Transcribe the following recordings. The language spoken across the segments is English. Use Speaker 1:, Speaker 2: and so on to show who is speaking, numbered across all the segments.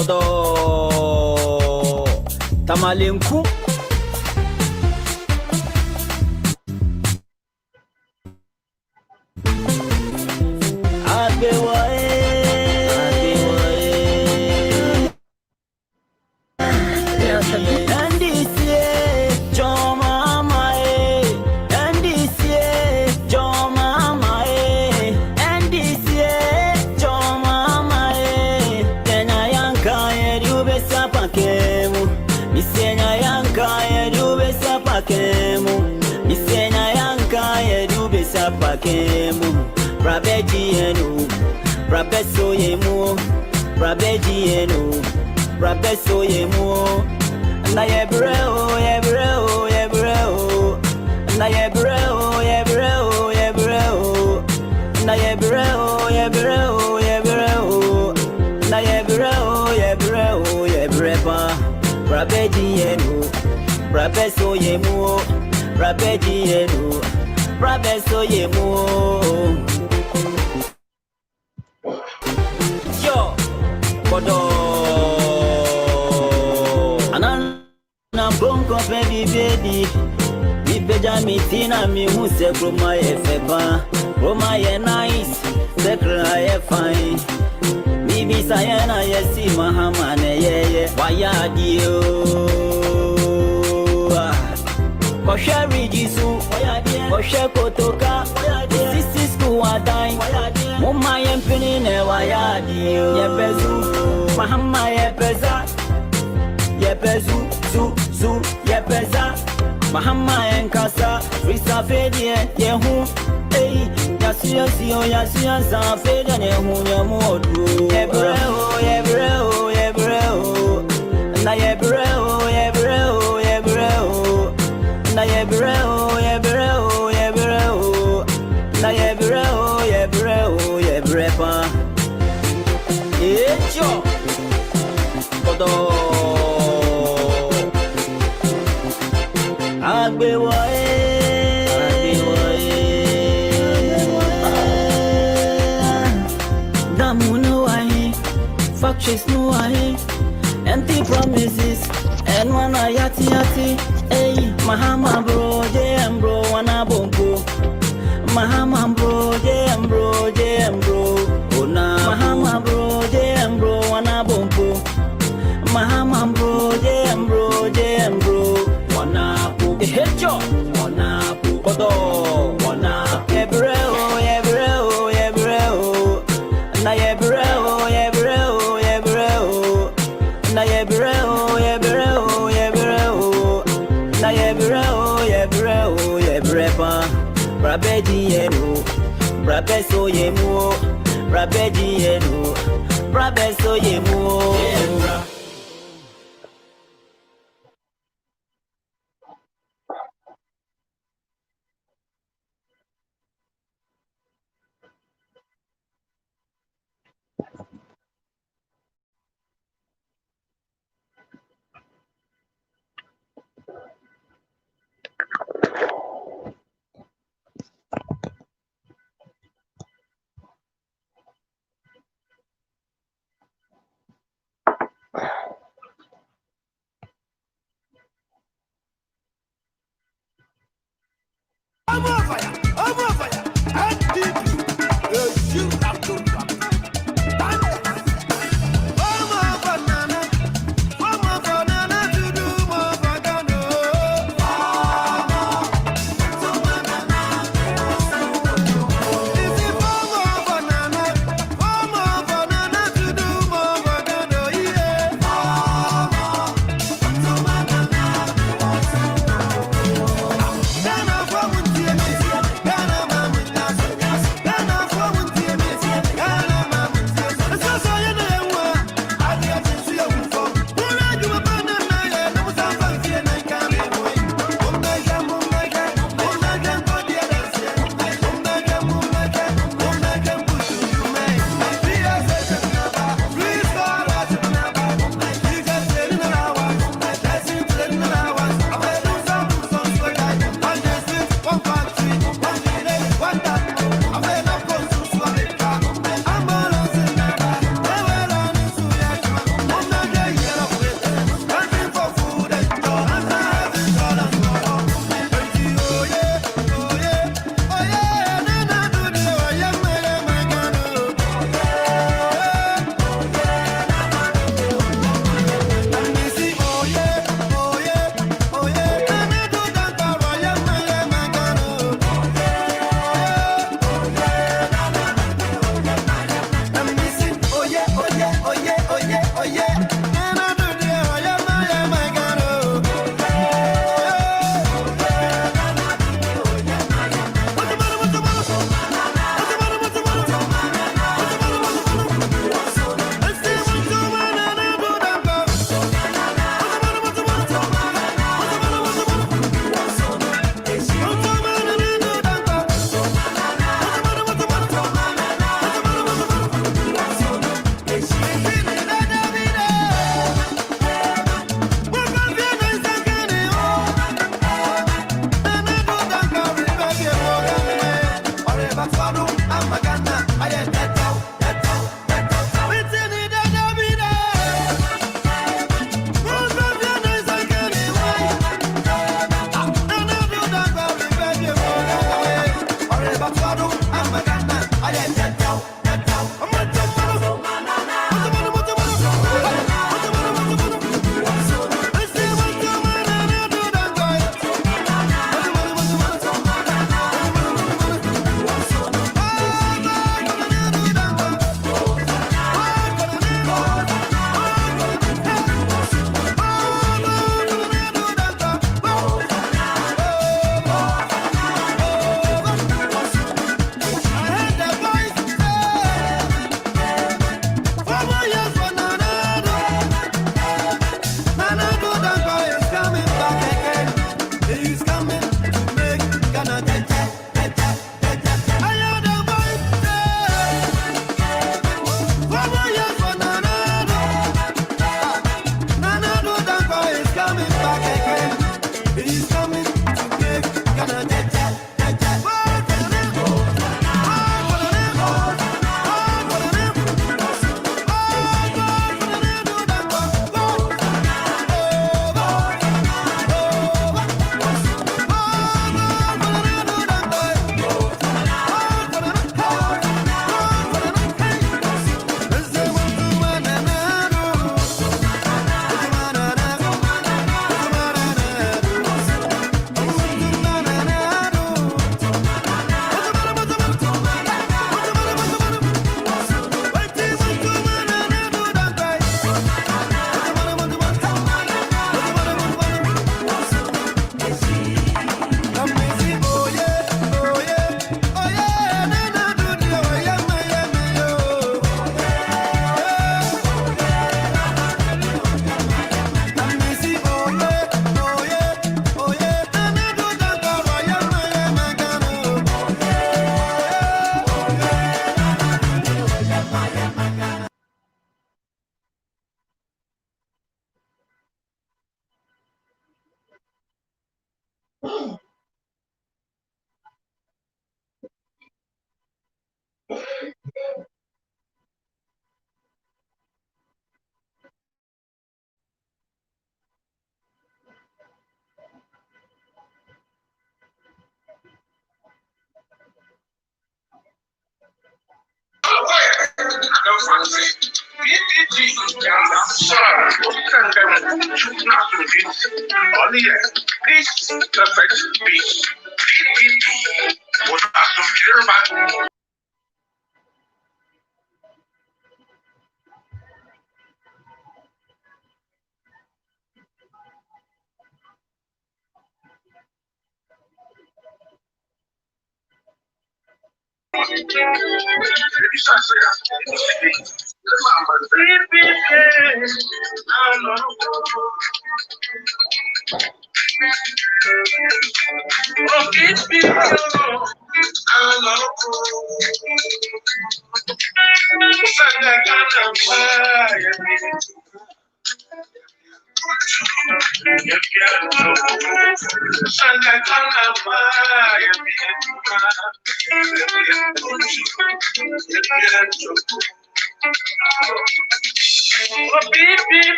Speaker 1: Kodo Tamalenku Rabejienu, Rabeso yemu, Rabejienu, Rabeso yemu, na yebreo, yebreo, yebreo, na yebreo, yebreo, yebreo, na yebreo, yebreo, yebreo, na yebreo, yebreo, yebrepa, Rabejienu, Rabeso yemu, Rabejienu, Rabeso yemu. Kodo Anana bonko baby Mi beja mi tina mi huse Kroma ye feba Kroma ye nice Sekra ye fine Mi bisa ye na ye si mahamane ye Waya diyo Koshe rijisu Koshe kotoka Sisi sku wadai Muma ye mpini ne waya diyo Yebezu Mahama yepeza Yebezu Zu yepeza Mahama enkasa Risa fedie yehu Ey Yasiya sa fedie nehu Nyemuodu Yebreo Yebreo Yebreo Na yebreo Yebreo Yebreo Na yebreo Yebreo Yebreo Na yebreo Yebreo Yebrepa Echo Kodo Agbewae Damu no wahi Factories no wahi Empty promises And wana yati Hey Mahama bro JM bro wana bonko Mahama bro JM bro Ona Mahama bro JM bro wana bonko Mahama bro JM bro wana po Ehecho wana po Kodo wana Yebreo Na yebreo Na yebreo Na yebreo Yebrepa Rabejienu Rabeso yemu Rabejienu Rabeso yemu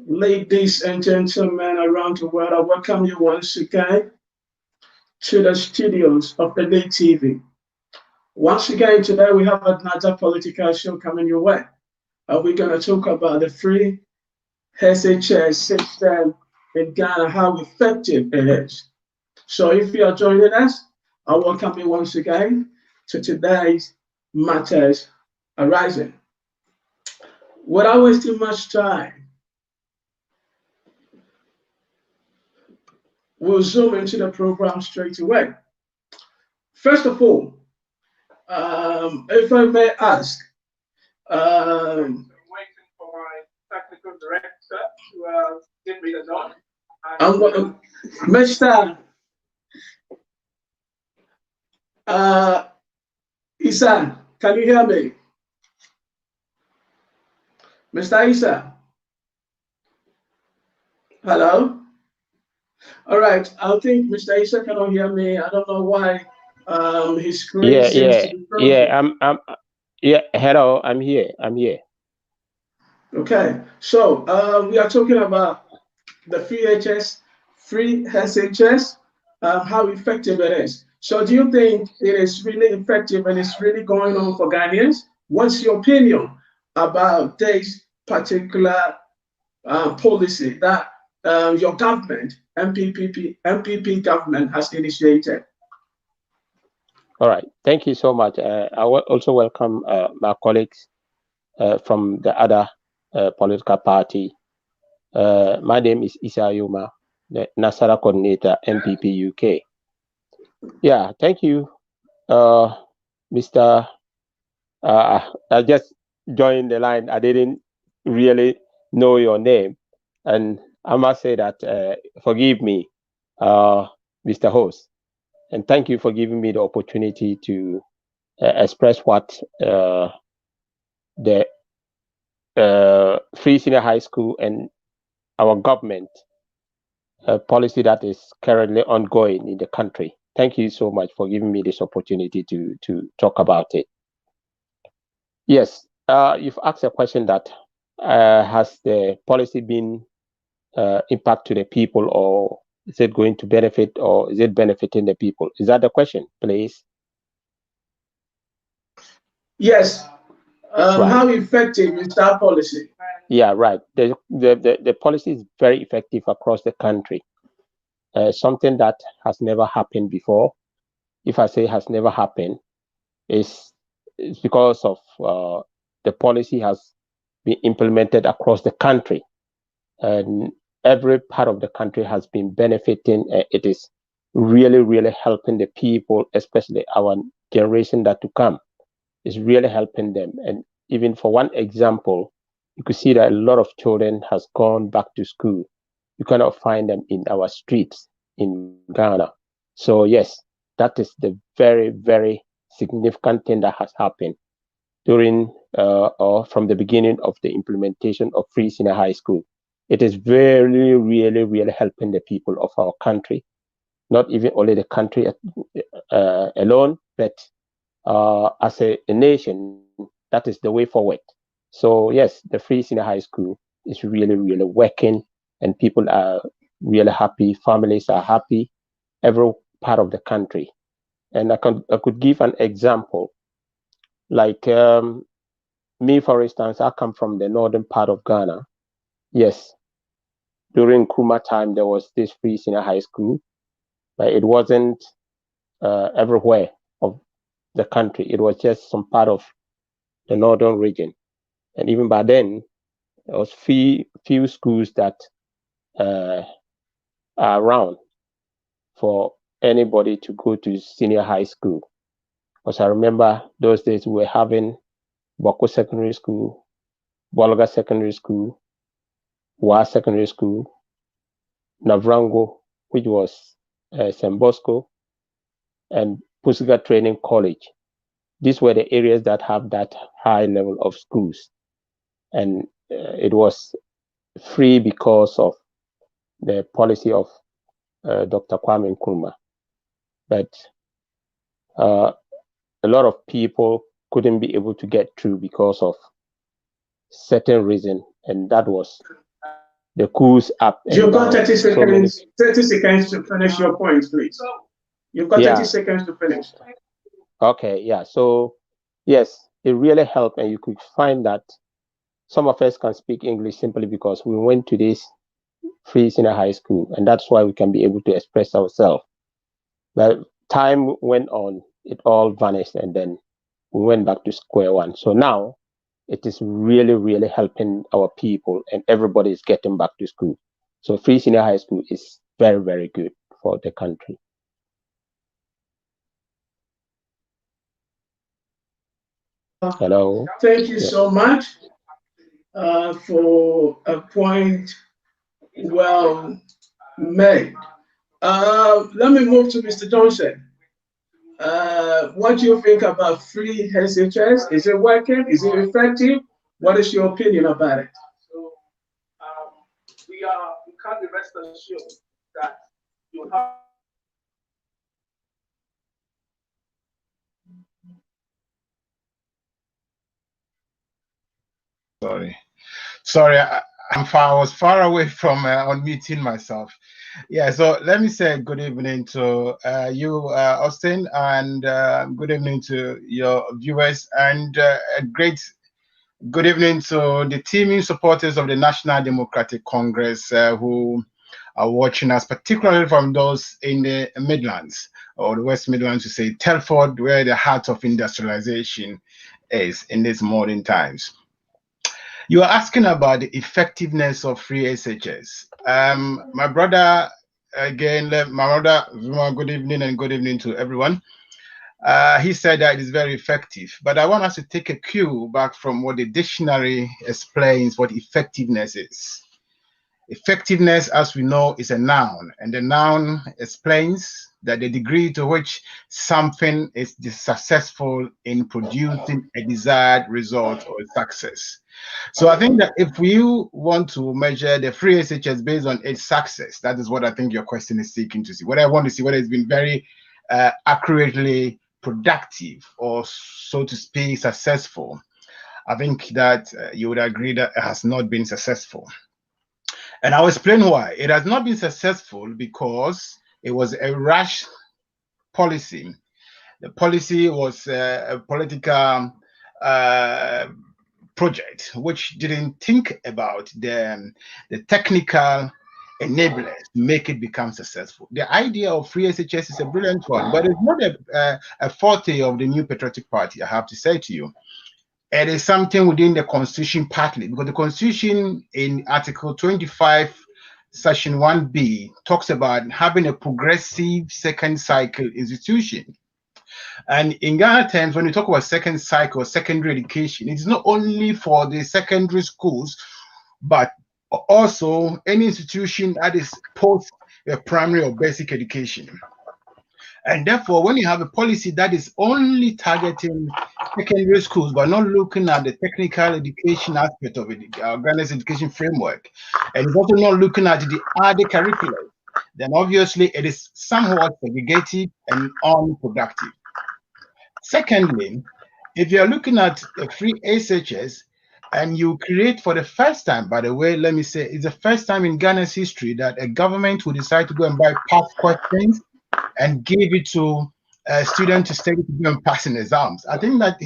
Speaker 2: Ladies and gentlemen around the world, I welcome you once again to the studios of the Day TV. Once again, today we have another political show coming your way. We're going to talk about the free SHS system in Ghana, how effective it is. So if you are joining us, I welcome you once again to today's Matters Arising. Without wasting much time, we'll zoom into the program straight away. First of all, if I may ask,
Speaker 3: waiting for my technical director to give me the nod.
Speaker 2: Mr. Isa, can you hear me? Mr. Isa? Hello? All right, I think Mr. Isa cannot hear me. I don't know why his screen seems to be broken.
Speaker 4: Hello, I'm here.
Speaker 2: Okay, so we are talking about the free SHS, how effective it is. So do you think it is really effective and it's really going on for Ghanaians? What's your opinion about this particular policy that your government, MPP government, has initiated?
Speaker 4: All right, thank you so much. I will also welcome my colleagues from the other political party. My name is Isa Yuma, the Nasara coordinator, MPP UK. Yeah, thank you, Mr. I just joined the line. I didn't really know your name, and I must say that forgive me, Mr. Host, and thank you for giving me the opportunity to express what the Free Senior High School and our government policy that is currently ongoing in the country. Thank you so much for giving me this opportunity to talk about it. Yes, you've asked a question that has the policy been impact to the people, or is it going to benefit, or is it benefiting the people? Is that the question, please?
Speaker 2: Yes. Right. How effective is that policy?
Speaker 4: Yeah, right. The policy is very effective across the country. something that has never happened before. If I say has never happened, it's because of the policy has been implemented across the country, and every part of the country has been benefiting. It is really, really helping the people, especially our generation that to come. It's really helping them. And even for one example, you could see that a lot of children has gone back to school. You cannot find them in our streets in Ghana. So yes, that is the very, very significant thing that has happened during or from the beginning of the implementation of free senior high school. It is very, really, really helping the people of our country, not even only the country alone, but as a nation, that is the way forward. So yes, the free senior high school is really, really working, and people are really happy. Families are happy, every part of the country. And I could give an example, like me, for instance. I come from the northern part of Ghana. Yes, during Nkrumah time, there was this free senior high school, but it wasn't everywhere of the country. It was just some part of the northern region. And even by then, there was few schools that are around for anybody to go to senior high school. Because I remember those days we were having Boko Secondary School, Bolga Secondary School, Wa Secondary School, Navrango, which was St. Bosco, and Pusiga Training College. These were the areas that have that high level of schools. And it was free because of the policy of Dr. Kwame Nkrumah. But a lot of people couldn't be able to get through because of certain reason, and that was the coups up.
Speaker 2: You've got 30 seconds. 30 seconds to finish your point, please. You've got 30 seconds to finish.
Speaker 4: Okay, yeah. So yes, it really helped, and you could find that some of us can speak English simply because we went to this free senior high school, and that's why we can be able to express ourselves. But time went on, it all vanished, and then we went back to square one. So now it is really, really helping our people, and everybody is getting back to school. So free senior high school is very, very good for the country. Hello.
Speaker 2: Thank you so much for a point well made. Let me move to Mr. Johnson. What do you think about free SHS? Is it working? Is it effective? What is your opinion about it?
Speaker 3: So we can't be rest assured that you have.
Speaker 5: Sorry, I was far away from unmuting myself. Yeah, so let me say good evening to you, Austin, and good evening to your viewers, and a great good evening to the teaming supporters of the National Democratic Congress who are watching us, particularly from those in the Midlands, or the West Midlands, to say Telford, where the heart of industrialization is in these modern times. You are asking about the effectiveness of free SHS. My brother, again, my brother, good evening and good evening to everyone. He said that it is very effective, but I want us to take a cue back from what the dictionary explains what effectiveness is. Effectiveness, as we know, is a noun, and the noun explains that the degree to which something is successful in producing a desired result or success. So I think that if you want to measure the free SHS based on its success, that is what I think your question is seeking to see. What I want to see, whether it's been very accurately productive or, so to speak, successful. I think that you would agree that it has not been successful. And I'll explain why. It has not been successful because it was a rash policy. The policy was a political project which didn't think about the technical enablers to make it become successful. The idea of free SHS is a brilliant one, but it's not a forte of the New Patriotic Party, I have to say to you. It is something within the Constitution partly, because the Constitution in Article 25, Section 1B, talks about having a progressive second cycle institution. And in Ghana terms, when you talk about second cycle, secondary education, it's not only for the secondary schools, but also any institution that is post primary or basic education. And therefore, when you have a policy that is only targeting secondary schools, but not looking at the technical education aspect of it, Ghana's education framework, and it's also not looking at the other curriculum, then obviously it is somewhat segregated and unproductive. Secondly, if you're looking at a free SHS, and you create for the first time, by the way, let me say, it's the first time in Ghana's history that a government will decide to go and buy past questions and give it to a student to study to go and pass in exams. I think that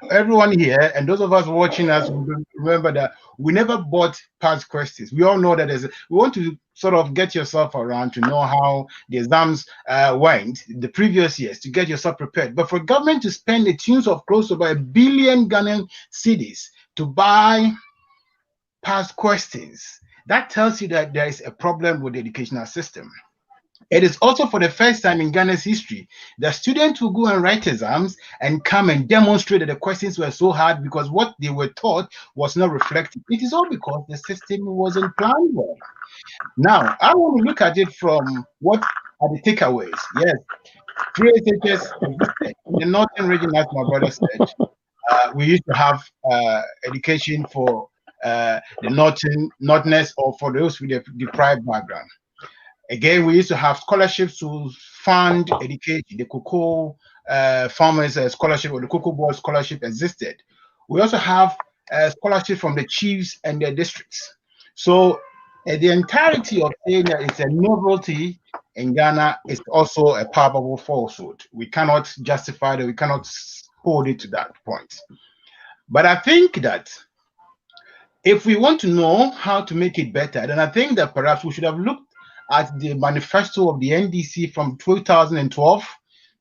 Speaker 5: everyone here and those of us watching us remember that we never bought past questions. We all know that we want to sort of get yourself around to know how the exams went the previous years to get yourself prepared. But for government to spend the tunes of close to about 1 billion Ghanaian cedis to buy past questions, that tells you that there is a problem with the educational system. It is also for the first time in Ghana's history that students will go and write exams and come and demonstrate that the questions were so hard because what they were taught was not reflected. It is all because the system wasn't planned well. Now, I want to look at it from what are the takeaways. Yes, free SHS existed in the northern region, as my brother said. We used to have education for the northerners or for those with a deprived background. Again, we used to have scholarships to fund education. The cocoa farmers scholarship or the cocoa board scholarship existed. We also have scholarship from the chiefs and their districts. So the entirety of saying that it's a novelty in Ghana is also a palpable falsehood. We cannot justify that. We cannot hold it to that point. But I think that if we want to know how to make it better, then I think that perhaps we should have looked at the manifesto of the NDC from 2012,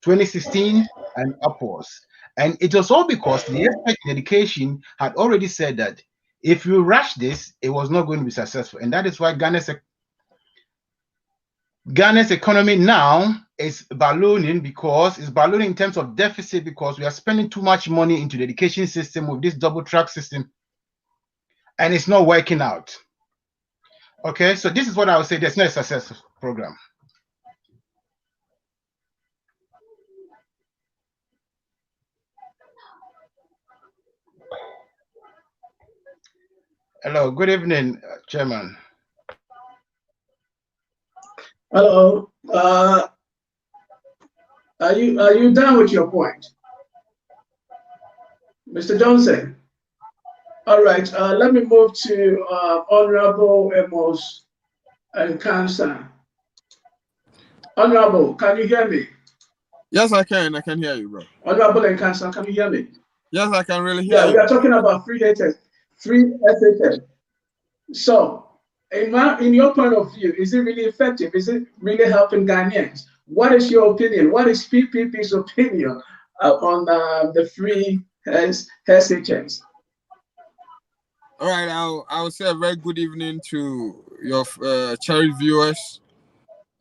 Speaker 5: 2016, and upwards. And it was all because the expert in education had already said that if you rush this, it was not going to be successful. And that is why Ghana's economy now is ballooning, because it's ballooning in terms of deficit because we are spending too much money into the education system with this double track system, and it's not working out. Okay, so this is what I would say. There's no successful program. Hello, good evening, Chairman.
Speaker 2: Hello. Are you done with your point, Mr. Johnson? All right. Let me move to Honorable Amos Nkansa. Honorable, can you hear me?
Speaker 6: Yes, I can. I can hear you, bro.
Speaker 2: Honorable Nkansa, can you hear me?
Speaker 6: Yes, I can really hear you.
Speaker 2: We are talking about free SHS. So, in your point of view, is it really effective? Is it really helping Ghanaians? What is your opinion? What is PPP's opinion on the free SHS?
Speaker 6: All right, I will say a very good evening to your cherished viewers,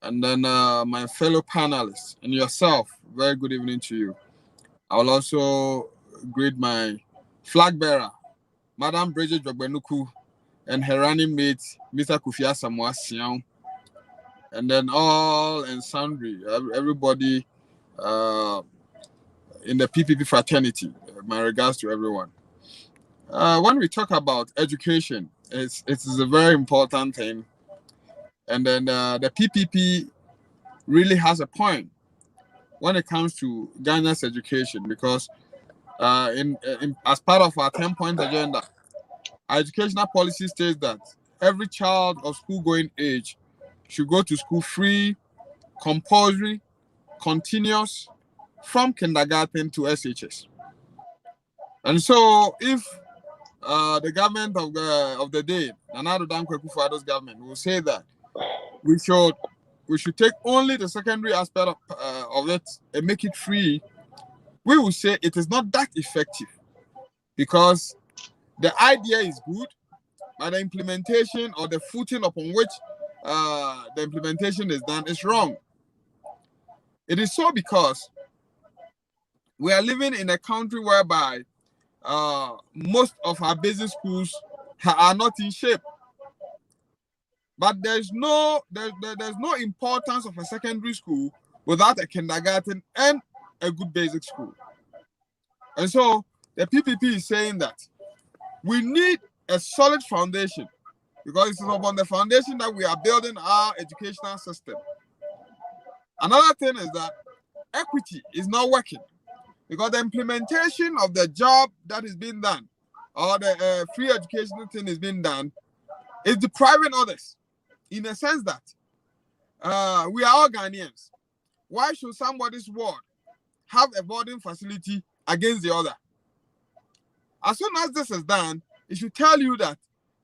Speaker 6: and then my fellow panelists and yourself. Very good evening to you. I will also greet my flag bearer, Madam Bridget Jogbenuku, and her running mate, Mr. Kufia Samoa Sian, and then all and sundry, everybody in the PPP fraternity. My regards to everyone. When we talk about education, it's a very important thing, and then the PPP really has a point when it comes to Ghana's education, because as part of our 10-point agenda, our educational policy states that every child of school-going age should go to school free, compulsory, continuous, from kindergarten to SHS. And so, if the government of the day, Nana Addo Dankwa Akufo-Addo's government, will say that we should take only the secondary aspect of it and make it free, we will say it is not that effective, because the idea is good, but the implementation or the footing upon which the implementation is done is wrong. It is so because we are living in a country whereby most of our basic schools are not in shape. But there's no importance of a secondary school without a kindergarten and a good basic school. And so the PPP is saying that we need a solid foundation, because it's upon the foundation that we are building our educational system. Another thing is that equity is not working, because the implementation of the job that is being done, or the free educational thing is being done, is depriving others, in a sense that we are all Ghanaians. Why should somebody's ward have a boarding facility against the other? As soon as this is done, it should tell you that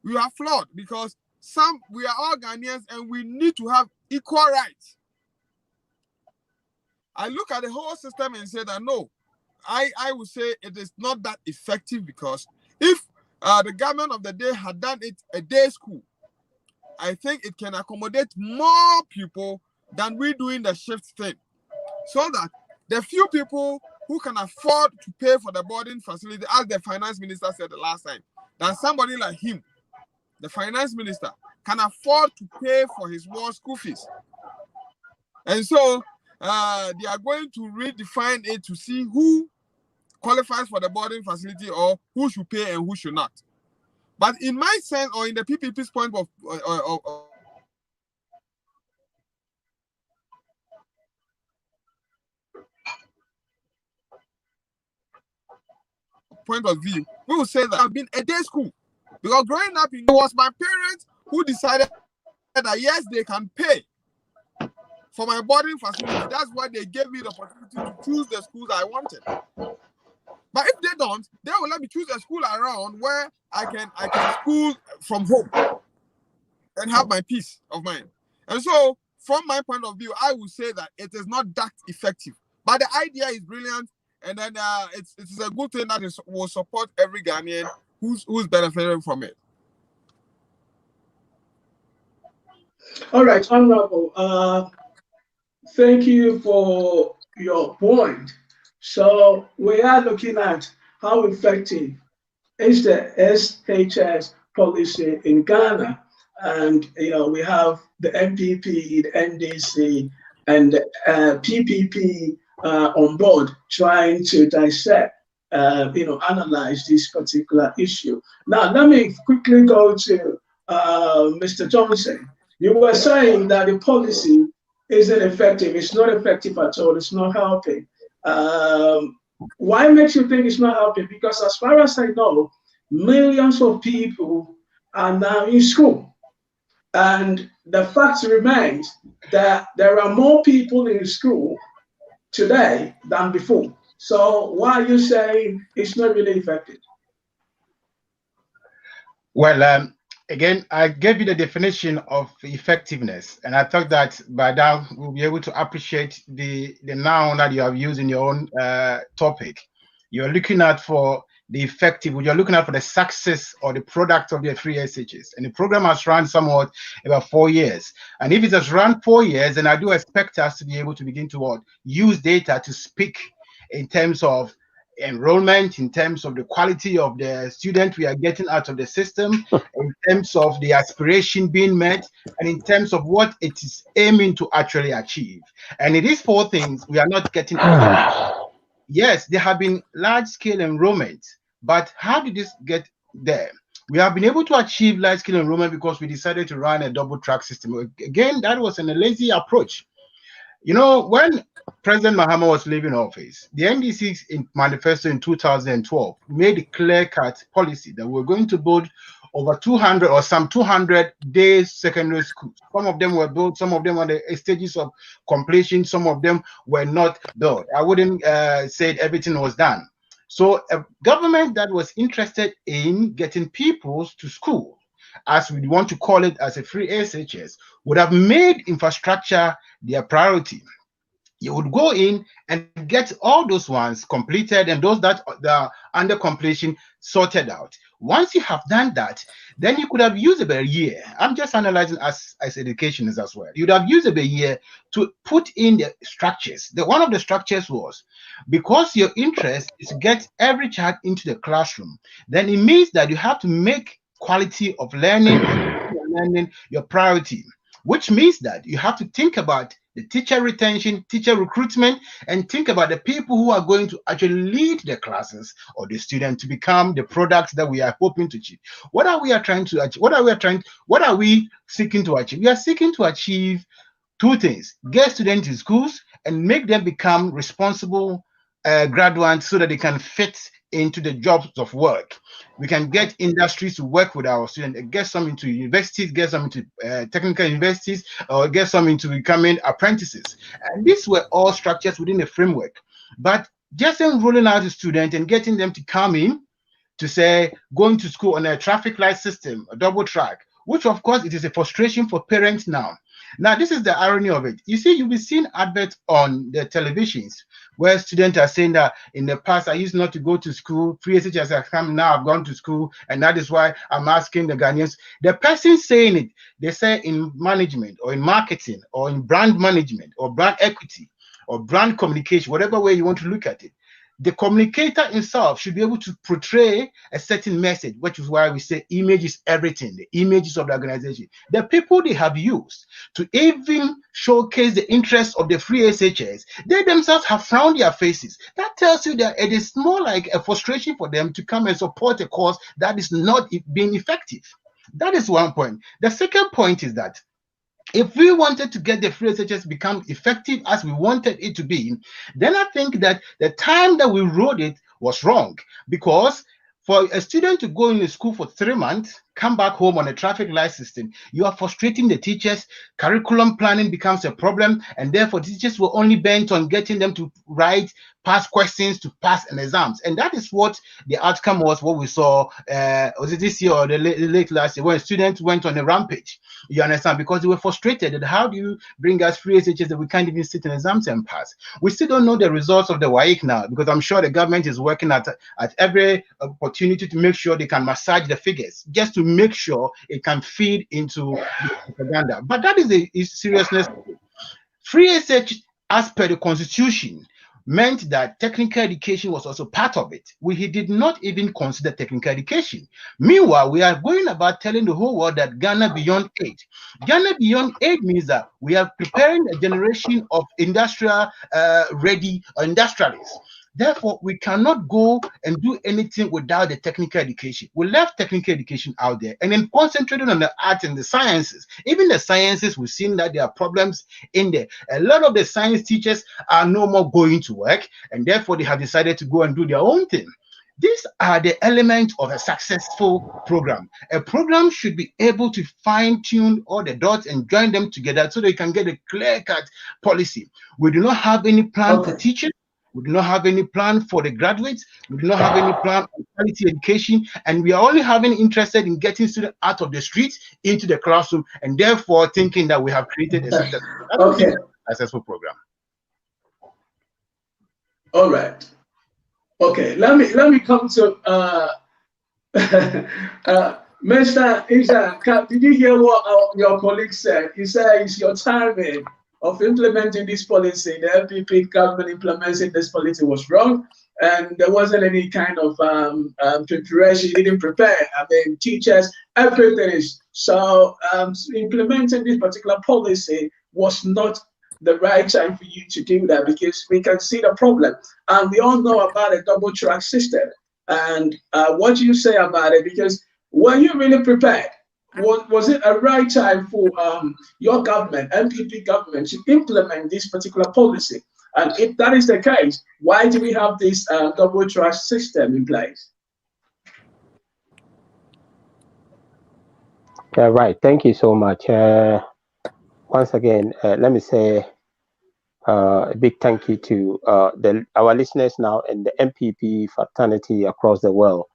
Speaker 6: we are flawed, because we are all Ghanaians and we need to have equal rights. I look at the whole system and say that no, I would say it is not that effective, because if the government of the day had done it a day school, I think it can accommodate more people than we doing the shift thing, so that the few people who can afford to pay for the boarding facility, as the finance minister said the last time, that somebody like him, the finance minister, can afford to pay for his ward school fees. And so they are going to redefine it to see who qualifies for the boarding facility, or who should pay and who should not. But in my sense, or in the PPP's point of view, we will say that I've been a day school, because growing up, it was my parents who decided that yes, they can pay for my boarding facility. That's why they gave me the opportunity to choose the schools I wanted. But if they don't, they will let me choose a school around where I can school from home and have my peace of mind. And so, from my point of view, I would say that it is not that effective. But the idea is brilliant, and then it's a good thing that will support every Ghanaian who's benefiting from it.
Speaker 2: All right, Honorable. Thank you for your point. So we are looking at how effective is the SHS policy in Ghana, and we have the MPP, the NDC, and the PPP on board trying to dissect, analyze this particular issue. Now, let me quickly go to Mr. Johnson. You were saying that the policy isn't effective. It's not effective at all. It's not helping. Why makes you think it's not helping? Because as far as I know, millions of people are now in school. And the fact remains that there are more people in school today than before. So why are you saying it's not really effective?
Speaker 5: Well, again, I gave you the definition of effectiveness, and I thought that by now we'll be able to appreciate the noun that you have used in your own topic. You're looking at for the effective, you're looking at for the success or the product of the free SHS. And the program has run somewhat about 4 years. And if it has run 4 years, then I do expect us to be able to begin to use data to speak in terms of enrollment, in terms of the quality of the student we are getting out of the system, in terms of the aspiration being met, and in terms of what it is aiming to actually achieve. And it is 4 things we are not getting. Yes, there have been large-scale enrollment, but how did this get there? We have been able to achieve large-scale enrollment because we decided to run a double-track system. Again, that was a lazy approach. When President Mahama was leaving office, the NDC in manifesto in 2012 made a clear-cut policy that we're going to build over 200 or some 200 days secondary schools. Some of them were built, some of them were the stages of completion, some of them were not built. I wouldn't say everything was done. So a government that was interested in getting people to school as we want to call it, as a free SHS, would have made infrastructure their priority. You would go in and get all those ones completed and those that are under completion sorted out. Once you have done that, then you could have used about a year. I'm just analyzing as education is as well. You'd have used about a year to put in the structures. One of the structures was, because your interest is to get every child into the classroom, then it means that you have to make quality of learning your priority, which means that you have to think about the teacher retention, teacher recruitment, and think about the people who are going to actually lead the classes or the student to become the products that we are hoping to achieve. What are we trying to achieve? What are we seeking to achieve? We are seeking to achieve two things: get students in schools and make them become responsible graduates so that they can fit into the jobs of work. We can get industries to work with our students, get some into universities, get some into technical universities, or get some into becoming apprentices. And these were all structures within the framework. But just enrolling out a student and getting them to come in to say going to school on a traffic light system, a double track, which of course it is a frustration for parents now. Now, this is the irony of it. You see, you'll be seeing adverts on the televisions where students are saying that in the past, I used not to go to school. Free SHS has come, now I've gone to school, and that is why I'm asking the Ghanaians. The person saying it, they say in management or in marketing or in brand management or brand equity or brand communication, whatever way you want to look at it. The communicator himself should be able to portray a certain message, which is why we say image is everything, the images of the organization. The people they have used to even showcase the interests of the free SHS, they themselves have frowned their faces. That tells you that it is more like a frustration for them to come and support a cause that is not being effective. That is one point. The second point is that if we wanted to get the free SHS become effective as we wanted it to be, then I think that the time that we wrote it was wrong, because for a student to go into school for 3 months, come back home on a traffic light system, you are frustrating the teachers. Curriculum planning becomes a problem, and therefore teachers were only bent on getting them to write past questions to pass an exams. And that is what the outcome was, what we saw, was it this year or the late last year, when students went on a rampage. You understand? Because they were frustrated. And how do you bring us free SHS that we can't even sit in exams and pass? We still don't know the results of the WAEC now, because I'm sure the government is working at every opportunity to make sure they can massage the figures, just to make sure it can feed into propaganda. But that is the seriousness. Free SH, as per the constitution, meant that technical education was also part of it. We did not even consider technical education. Meanwhile, we are going about telling the whole world that Ghana Beyond Aid. Ghana Beyond Aid means that we are preparing a generation of industrial ready industrialists. Therefore, we cannot go and do anything without the technical education. We left technical education out there and then concentrated on the arts and the sciences. Even the sciences, we've seen that there are problems in there. A lot of the science teachers are no more going to work, and therefore they have decided to go and do their own thing. These are the elements of a successful program. A program should be able to fine-tune all the dots and join them together so they can get a clear-cut policy. We do not have any plan for teachers. We do not have any plan for the graduates. We do not have any plan for quality education. And we are only interested in getting students out of the streets into the classroom, and therefore thinking that we have created a successful program.
Speaker 2: All right. Okay, let me come to Mr. Isaac. Did you hear what your colleague said? He said it's your timing of implementing this policy. The LPP government implementing this policy was wrong, and there wasn't any kind of preparation. You didn't prepare. I mean, teachers, everything is so. Implementing this particular policy was not the right time for you to do that, because we can see the problem, and we all know about a double track system. And what do you say about it? Because were you really prepared? Was it a right time for your government, MPP government, to implement this particular policy? And if that is the case, why do we have this double track system in place?
Speaker 4: Right. Thank you so much. Once again, let me say a big thank you to our listeners now and the MPP fraternity across the world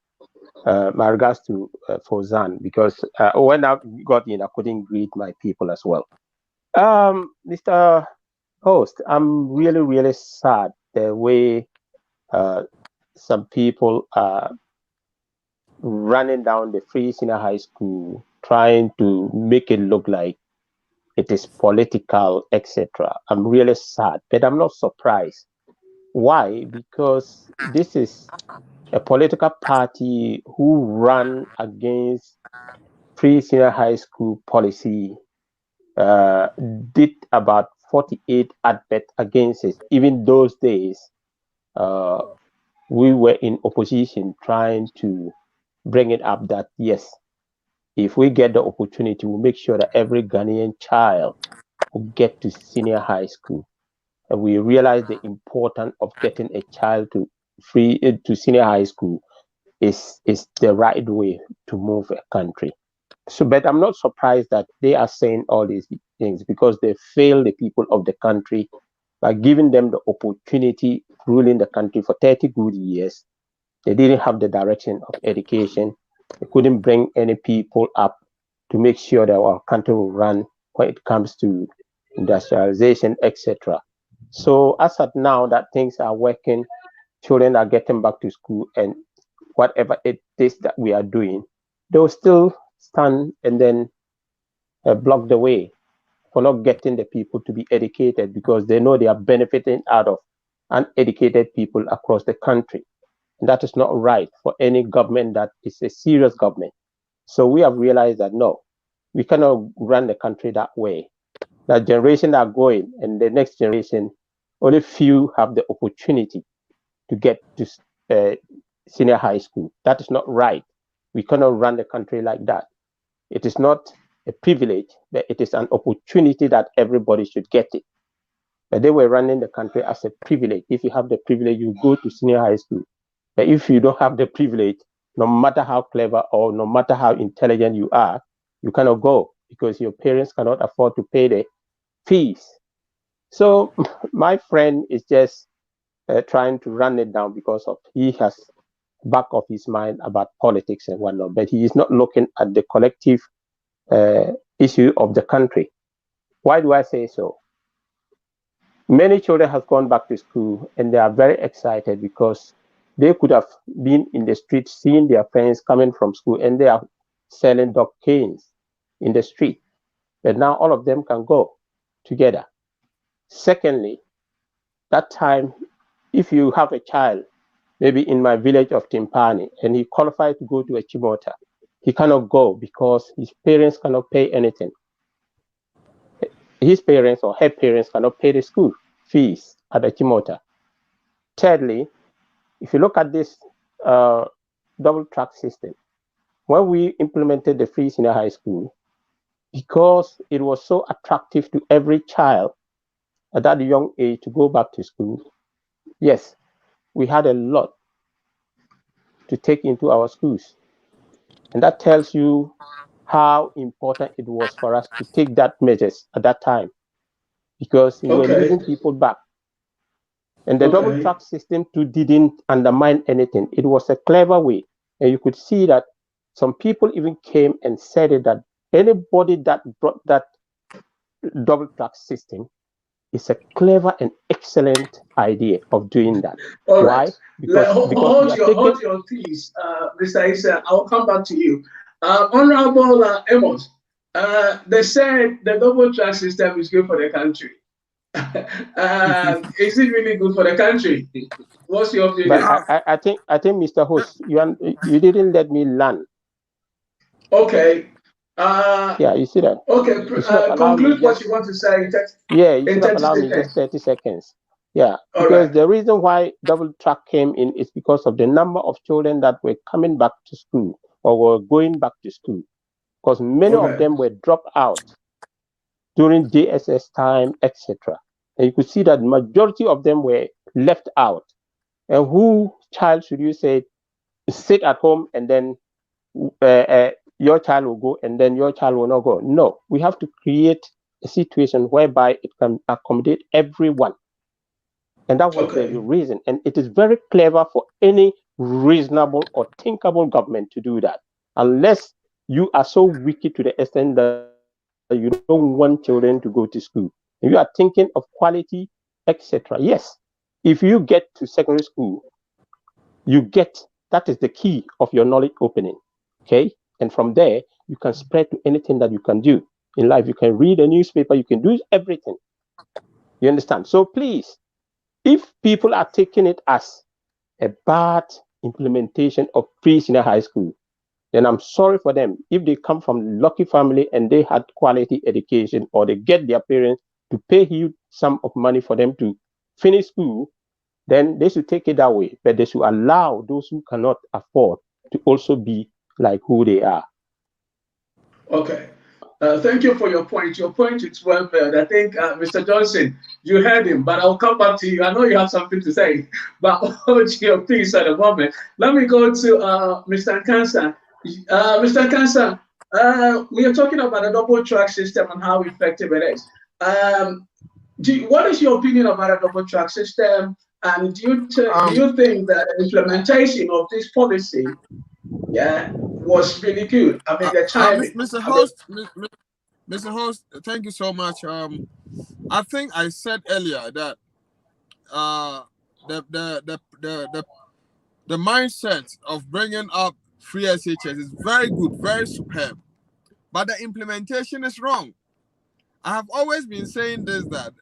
Speaker 4: my regards to Fozan, because when I got in, I couldn't greet my people as well. Mr. Host, I'm really, really sad the way some people are running down the Free Senior High School, trying to make it look like it is political, etc. I'm really sad, but I'm not surprised. Why? Because this is a political party who ran against Free Senior High School policy, did about 48 adverts against it. Even those days, we were in opposition trying to bring it up that, yes, if we get the opportunity, we'll make sure that every Ghanaian child will get to senior high school. And we realize the importance of getting a child to senior high school is the right way to move a country. So, but I'm not surprised that they are saying all these things, because they failed the people of the country by giving them the opportunity ruling the country for 30 good years. They didn't have the direction of education. They couldn't bring any people up to make sure that our country will run when it comes to industrialization, etc. So as of now that things are working, children are getting back to school, and whatever it is that we are doing, they will still stand and then block the way for not getting the people to be educated, because they know they are benefiting out of uneducated people across the country. And that is not right for any government that is a serious government. So we have realized that no, we cannot run the country that way. That generation are going, and the next generation, only few have the opportunity to get to senior high school. That is not right. We cannot run the country like that. It is not a privilege, but it is an opportunity that everybody should get it. But they were running the country as a privilege. If you have the privilege, you go to senior high school. But if you don't have the privilege, no matter how clever or no matter how intelligent you are, you cannot go, because your parents cannot afford to pay the fees. So my friend is just trying to run it down because of he has back of his mind about politics and whatnot, but he is not looking at the collective issue of the country. Why do I say so? Many children have gone back to school and they are very excited because they could have been in the street seeing their friends coming from school and they are selling dog canes in the street. But now all of them can go together. Secondly, that time, if you have a child, maybe in my village of Timpani, and he qualified to go to a Chimota, he cannot go because his parents cannot pay anything. His parents or her parents cannot pay the school fees at the Chimota. Thirdly, if you look at this double track system, when we implemented the free senior high school, because it was so attractive to every child at that young age to go back to school, yes, we had a lot to take into our schools. And that tells you how important it was for us to take that measures at that time, because we were losing people back. And the double track system too didn't undermine anything. It was a clever way. And you could see that some people even came and said it, that anybody that brought that double track system is a clever and excellent idea of doing that.
Speaker 2: All
Speaker 4: Why?
Speaker 2: right.
Speaker 4: Because
Speaker 2: hold your peace, Mr. Issa. I'll come back to you. Honorable Amos, they said the double track system is good for the country. Is it really good for the country? What's your opinion?
Speaker 4: But I think Mr. Host, you didn't let me learn.
Speaker 2: Okay.
Speaker 4: Yeah, you see that.
Speaker 2: Okay, conclude what you want to say.
Speaker 4: Yeah, you should have allowed me just 30 seconds. Yeah, because the reason why double track came in is because of the number of children that were coming back to school or were going back to school, because many of them were dropped out during DSS time, etc. And you could see that the majority of them were left out. And who child should you say sit at home and then your child will go and then your child will not go? No, we have to create a situation whereby it can accommodate everyone. And that was the reason. And it is very clever for any reasonable or thinkable government to do that, unless you are so wicked to the extent that you don't want children to go to school. If you are thinking of quality, etc. Yes, if you get to secondary school, that is the key of your knowledge opening. Okay, and from there you can spread to anything that you can do in life. You can read a newspaper, you can do everything. You understand? So please, if people are taking it as a bad implementation of pre-senior high school, then I'm sorry for them. If they come from lucky family and they had quality education, or they get their parents to pay huge sum of money for them to finish school, then they should take it that way. But they should allow those who cannot afford to also be like who they are.
Speaker 2: Okay. Thank you for your point. Your point is well made. I think, Mr. Johnson, you heard him, but I'll come back to you. I know you have something to say, but hold your peace at the moment. Let me go to Mr. Nkansa. Mr. Nkansa, we are talking about a double track system and how effective it is. What is your opinion about a double track system? And do you think that the implementation of this policy, was really good? I mean, the timing.
Speaker 6: Mr. Host, thank you so much. I think I said earlier that the mindset of bringing up free SHS is very good, very superb, but the implementation is wrong. I have always been saying this, that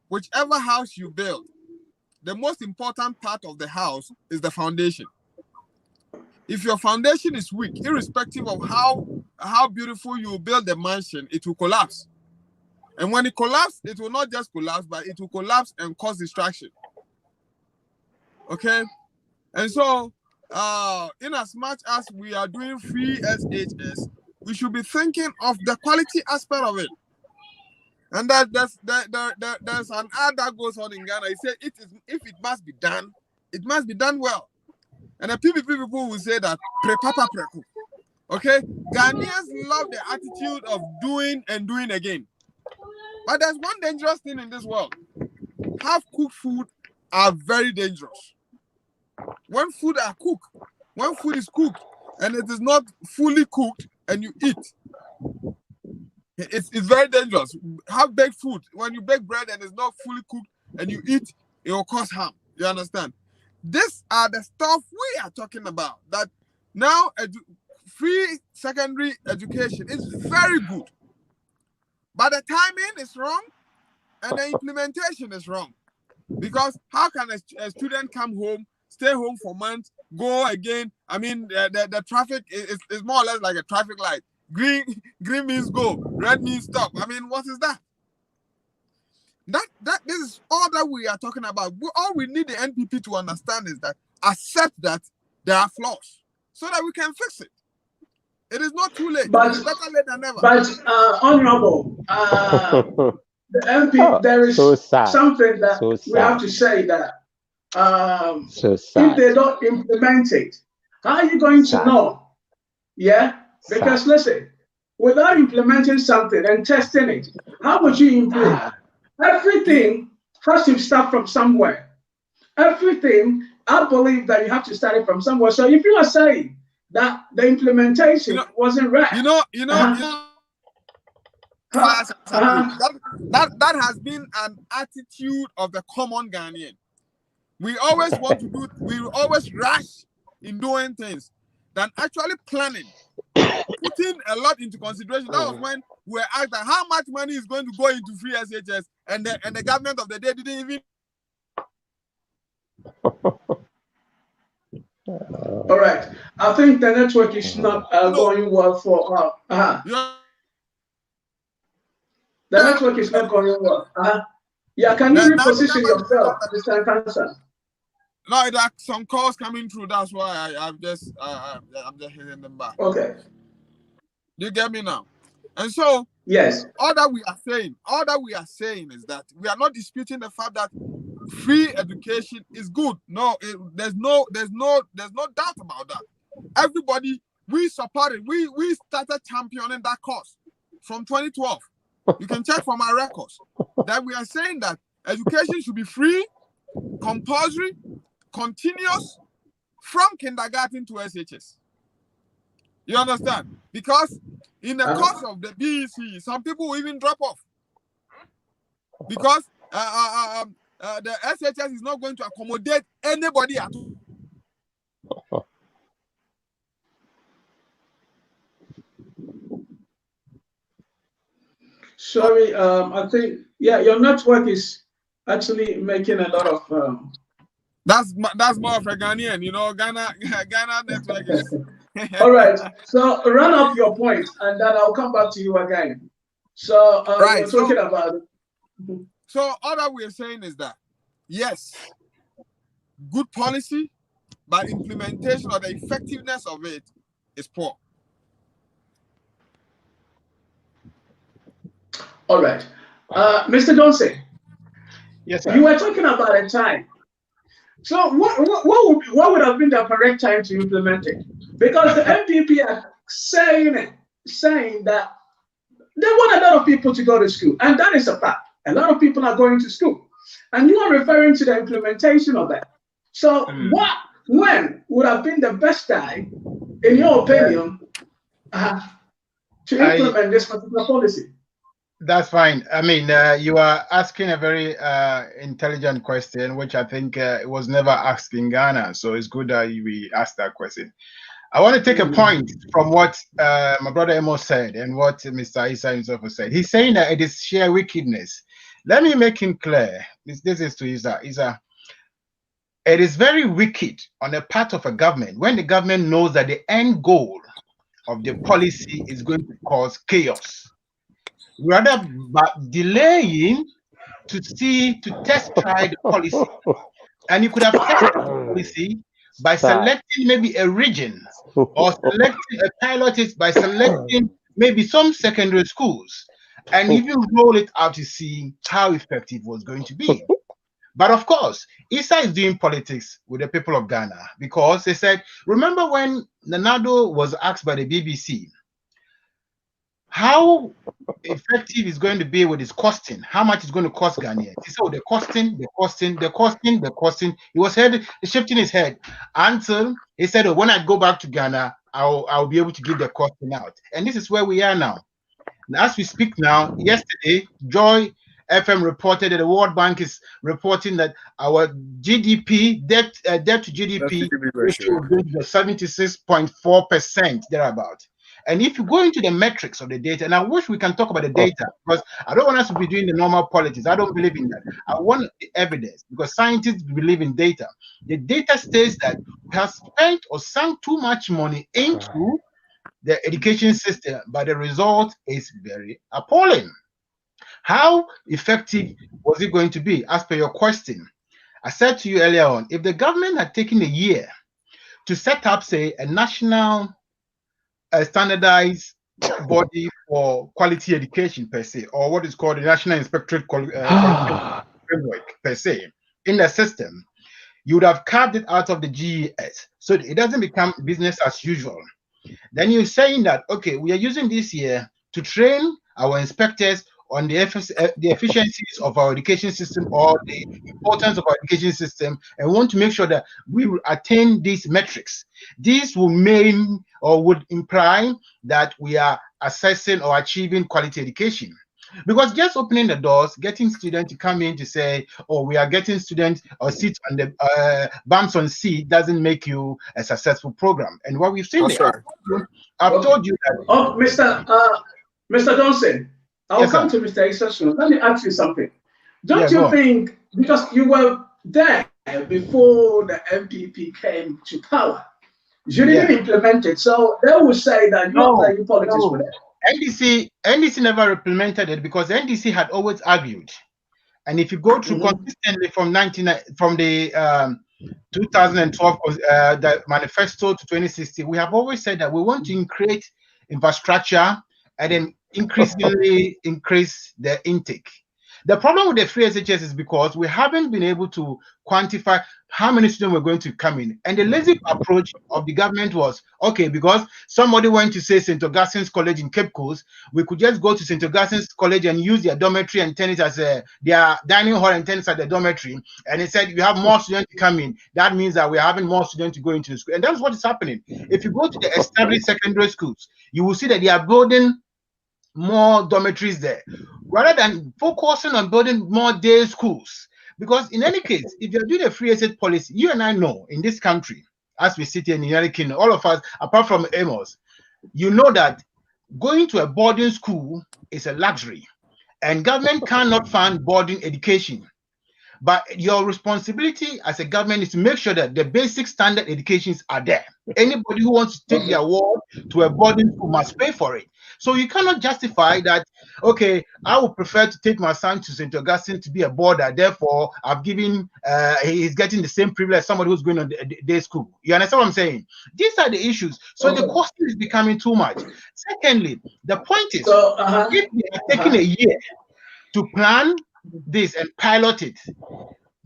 Speaker 6: whichever house you build, the most important part of the house is the foundation. If your foundation is weak, irrespective of how beautiful you build the mansion, it will collapse. And when it collapses, it will not just collapse, but it will collapse and cause distraction. Okay? And so, in as much as we are doing free SHS, we should be thinking of the quality aspect of it. And there's an ad that goes on in Ghana. It says, if it must be done, it must be done well. And the PPP people will say that pre-papa pre-cook. Okay? Ghanaians love the attitude of doing and doing again. But there's one dangerous thing in this world. Half-cooked food are very dangerous. When food is cooked and it is not fully cooked and you eat, it's very dangerous. Half-baked food, when you bake bread and it's not fully cooked and you eat, it will cause harm. You understand? These are the stuff we are talking about. That now free secondary education is very good, but the timing is wrong and the implementation is wrong. Because how can a student come home, stay home for months, go again? I mean, the traffic is more or less like a traffic light. Green means go, red means stop. I mean, what is that? This is all that we are talking about. All we need the NPP to understand is that accept that there are flaws so that we can fix it. It is not too late. It's better late than never.
Speaker 2: But Honorable, the MP, there is something that we have to say that if they don't implement it, how are you going to know? Yeah, because listen, without implementing something and testing it, how would you improve? Everything has to start from somewhere. Everything, I believe that you have to start it from somewhere. So if you are saying that the implementation wasn't right,
Speaker 6: that has been an attitude of the common Ghanaian. We always want to do, we always rush in doing things than actually planning, putting a lot into consideration. That was when we were asked that how much money is going to go into free SHS, and the government of the day didn't even.
Speaker 2: All right, I think the network is not going well for the network is not going well. Yeah, can you reposition yourself, Mr. Nkansa?
Speaker 6: No, there are some calls coming through. That's why I'm just hitting them back.
Speaker 2: Okay.
Speaker 6: You get me now? And so,
Speaker 2: yes,
Speaker 6: all that we are saying is that we are not disputing the fact that free education is good. No, there's no doubt about that. Everybody, we supported. We started championing that cause from 2012. You can check from our records that we are saying that education should be free, compulsory, continuous, from kindergarten to SHS. You understand? Because in the course of the BEC, some people will even drop off. Because the SHS is not going to accommodate anybody at all.
Speaker 2: Sorry, I think, yeah, your network is actually making a lot of...
Speaker 6: That's more of a Ghanaian, you know, Ghana network is...
Speaker 2: All right, so run up your point, and then I'll come back to you again. So
Speaker 6: right,
Speaker 2: we're talking about it.
Speaker 6: So all that we're saying is that, yes, good policy, but implementation or the effectiveness of it is poor.
Speaker 2: All right. Mr. Johnson.
Speaker 5: Yes, sir.
Speaker 2: You were talking about a time. So what would have been the correct time to implement it? Because the MPP are saying that they want a lot of people to go to school. And that is a fact. A lot of people are going to school. And you are referring to the implementation of that. So when would have been the best time, in your opinion, to implement this particular policy?
Speaker 5: That's fine. I mean, you are asking a very intelligent question, which I think it was never asked in Ghana. So it's good that we asked that question. I want to take a point from what my brother Amos said and what Mr. Issa himself said. He's saying that it is sheer wickedness. Let me make him clear. This is to Issa. Issa, it is very wicked on the part of a government when the government knows that the end goal of the policy is going to cause chaos. Rather, but delaying to test try the policy. And you could have tested the policy by selecting maybe a region, or selecting a pilot by selecting maybe some secondary schools, and even roll it out to see how effective it was going to be. But of course, Issa is doing politics with the people of Ghana, because they said, remember when Nanado was asked by the BBC how effective is going to be with his costing, how much it's going to cost Ghanaians. He said, the costing. He was shifting his head until he said, when I go back to Ghana, I'll be able to give the costing out. And this is where we are now. And as we speak now, yesterday, Joy FM reported that the World Bank is reporting that our GDP, debt to GDP ratio is going to be 76.4% thereabout. And if you go into the metrics of the data, and I wish we can talk about the data, because I don't want us to be doing the normal politics. I don't believe in that. I want the evidence, because scientists believe in data. The data states that we have spent or sunk too much money into the education system, but the result is very appalling. How effective was it going to be? As per your question, I said to you earlier on, if the government had taken a year to set up, say, a national standardized body for quality education per se, or what is called the National Inspectorate Framework per se, in the system, you would have carved it out of the GES, so it doesn't become business as usual. Then you're saying that, okay, we are using this year to train our inspectors on the efficiencies of our education system, or the importance of our education system, and want to make sure that we attain these metrics. These will mean or would imply that we are assessing or achieving quality education. Because just opening the doors, getting students to come in to say, oh, we are getting students or seats on the bumps on seat doesn't make you a successful program. And what we've seen there, I've told you that.
Speaker 2: Oh, Mr. Johnson, I'll come to Mr. Issa soon. Let me ask you something. Don't you think, because you were there before the MPP came to power, you didn't implement it, so they will say that you're playing politics with it.
Speaker 5: NDC never implemented it because NDC had always argued, and if you go through consistently from the 2012 the manifesto to 2016, we have always said that we want to create infrastructure and then increasingly increase the intake. The problem with the free SHS is because we haven't been able to quantify how many students were going to come in. And the lazy approach of the government was, okay, because somebody went to say St. Augustine's College in Cape Coast, we could just go to St. Augustine's College and use their dormitory and turn it as their dining hall and turn it as the dormitory. And it said, you have more students to come in. That means that we're having more students to go into the school. And that's what is happening. If you go to the established secondary schools, you will see that they are building more dormitories there, rather than focusing on building more day schools. Because in any case, if you're doing a free SHS policy, you and I know in this country, as we sit here in the United Kingdom, all of us, apart from Amos, you know that going to a boarding school is a luxury, and government cannot fund boarding education. But your responsibility as a government is to make sure that the basic standard educations are there. Anybody who wants to take their ward to a boarding school must pay for it. So you cannot justify that, okay, I would prefer to take my son to St. Augustine to be a boarder, therefore I've given, he's getting the same privilege as somebody who's going on day school. You understand what I'm saying? These are the issues. So the cost is becoming too much. Secondly, the point is, if we are taking a year to plan this and pilot it,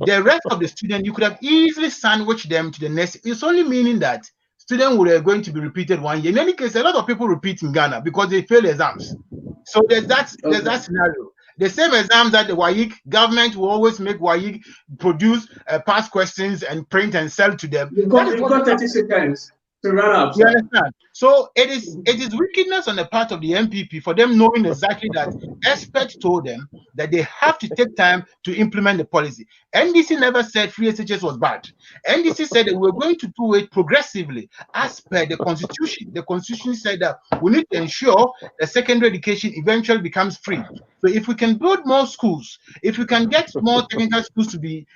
Speaker 5: the rest of the students, you could have easily sandwiched them to the next. It's only meaning that students were going to be repeated 1 year. In any case, a lot of people repeat in Ghana because they fail exams. So there's that scenario. The same exams that the WAEC government will always make WAEC produce past questions and print and sell to them.
Speaker 2: You've got 30 seconds to run up.
Speaker 5: You understand? So it is wickedness on the part of the MPP for them knowing exactly that experts told them that they have to take time to implement the policy. NDC never said free SHS was bad. NDC said that we're going to do it progressively as per the Constitution. The Constitution said that we need to ensure that secondary education eventually becomes free. So if we can build more schools, if we can get more technical schools to be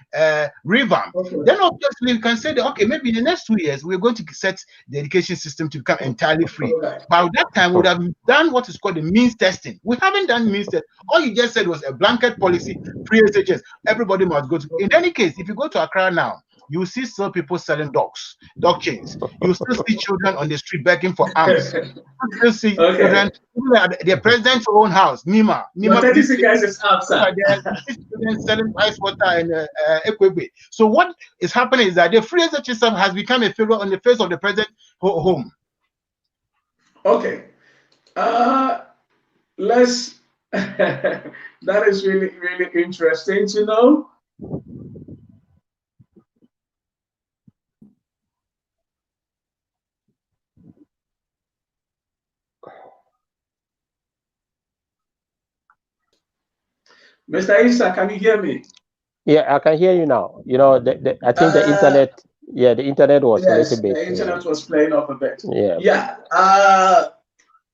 Speaker 5: revamped, then obviously we can say that, okay, maybe in the next 2 years, we're going to set the education system to become entirely free. By that time, we would have done what is called the means testing. We haven't done means testing. All you just said was a blanket policy, free SHS. Everybody must go to. In any case, if you go to Accra now, you will see still people selling dog chains. You will still see children on the street begging for arms. You still see children at the president's own house, Nima.
Speaker 2: 36 guys is outside.
Speaker 5: Selling ice water and Ekwebe. So what is happening is that the free SHS system has become a failure on the face of the president's home.
Speaker 2: Okay. Let's. That is really, really interesting to know. Mr. Issa, can you hear me?
Speaker 4: Yeah, I can hear you now. You know, I think the internet. Yeah, the internet was a little bit.
Speaker 2: The internet was playing off a bit.
Speaker 4: Yeah.
Speaker 2: Yeah.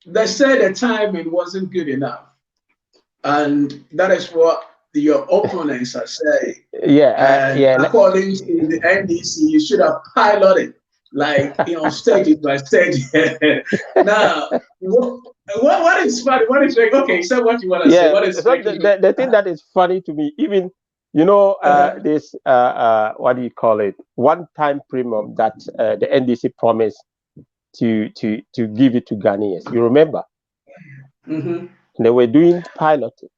Speaker 2: They said the timing wasn't good enough, and that is what your opponents are saying.
Speaker 4: Yeah. Yeah.
Speaker 2: According to the NDC, you should have piloted, like, stages by stage. Now, what is funny? What is like? Okay, so what you want to say? What is
Speaker 4: so the thing that is funny to me, even this what do you call it? One-time premium that the NDC promised to give it to Ghanaians. You remember?
Speaker 2: Mm-hmm.
Speaker 4: They were doing piloting.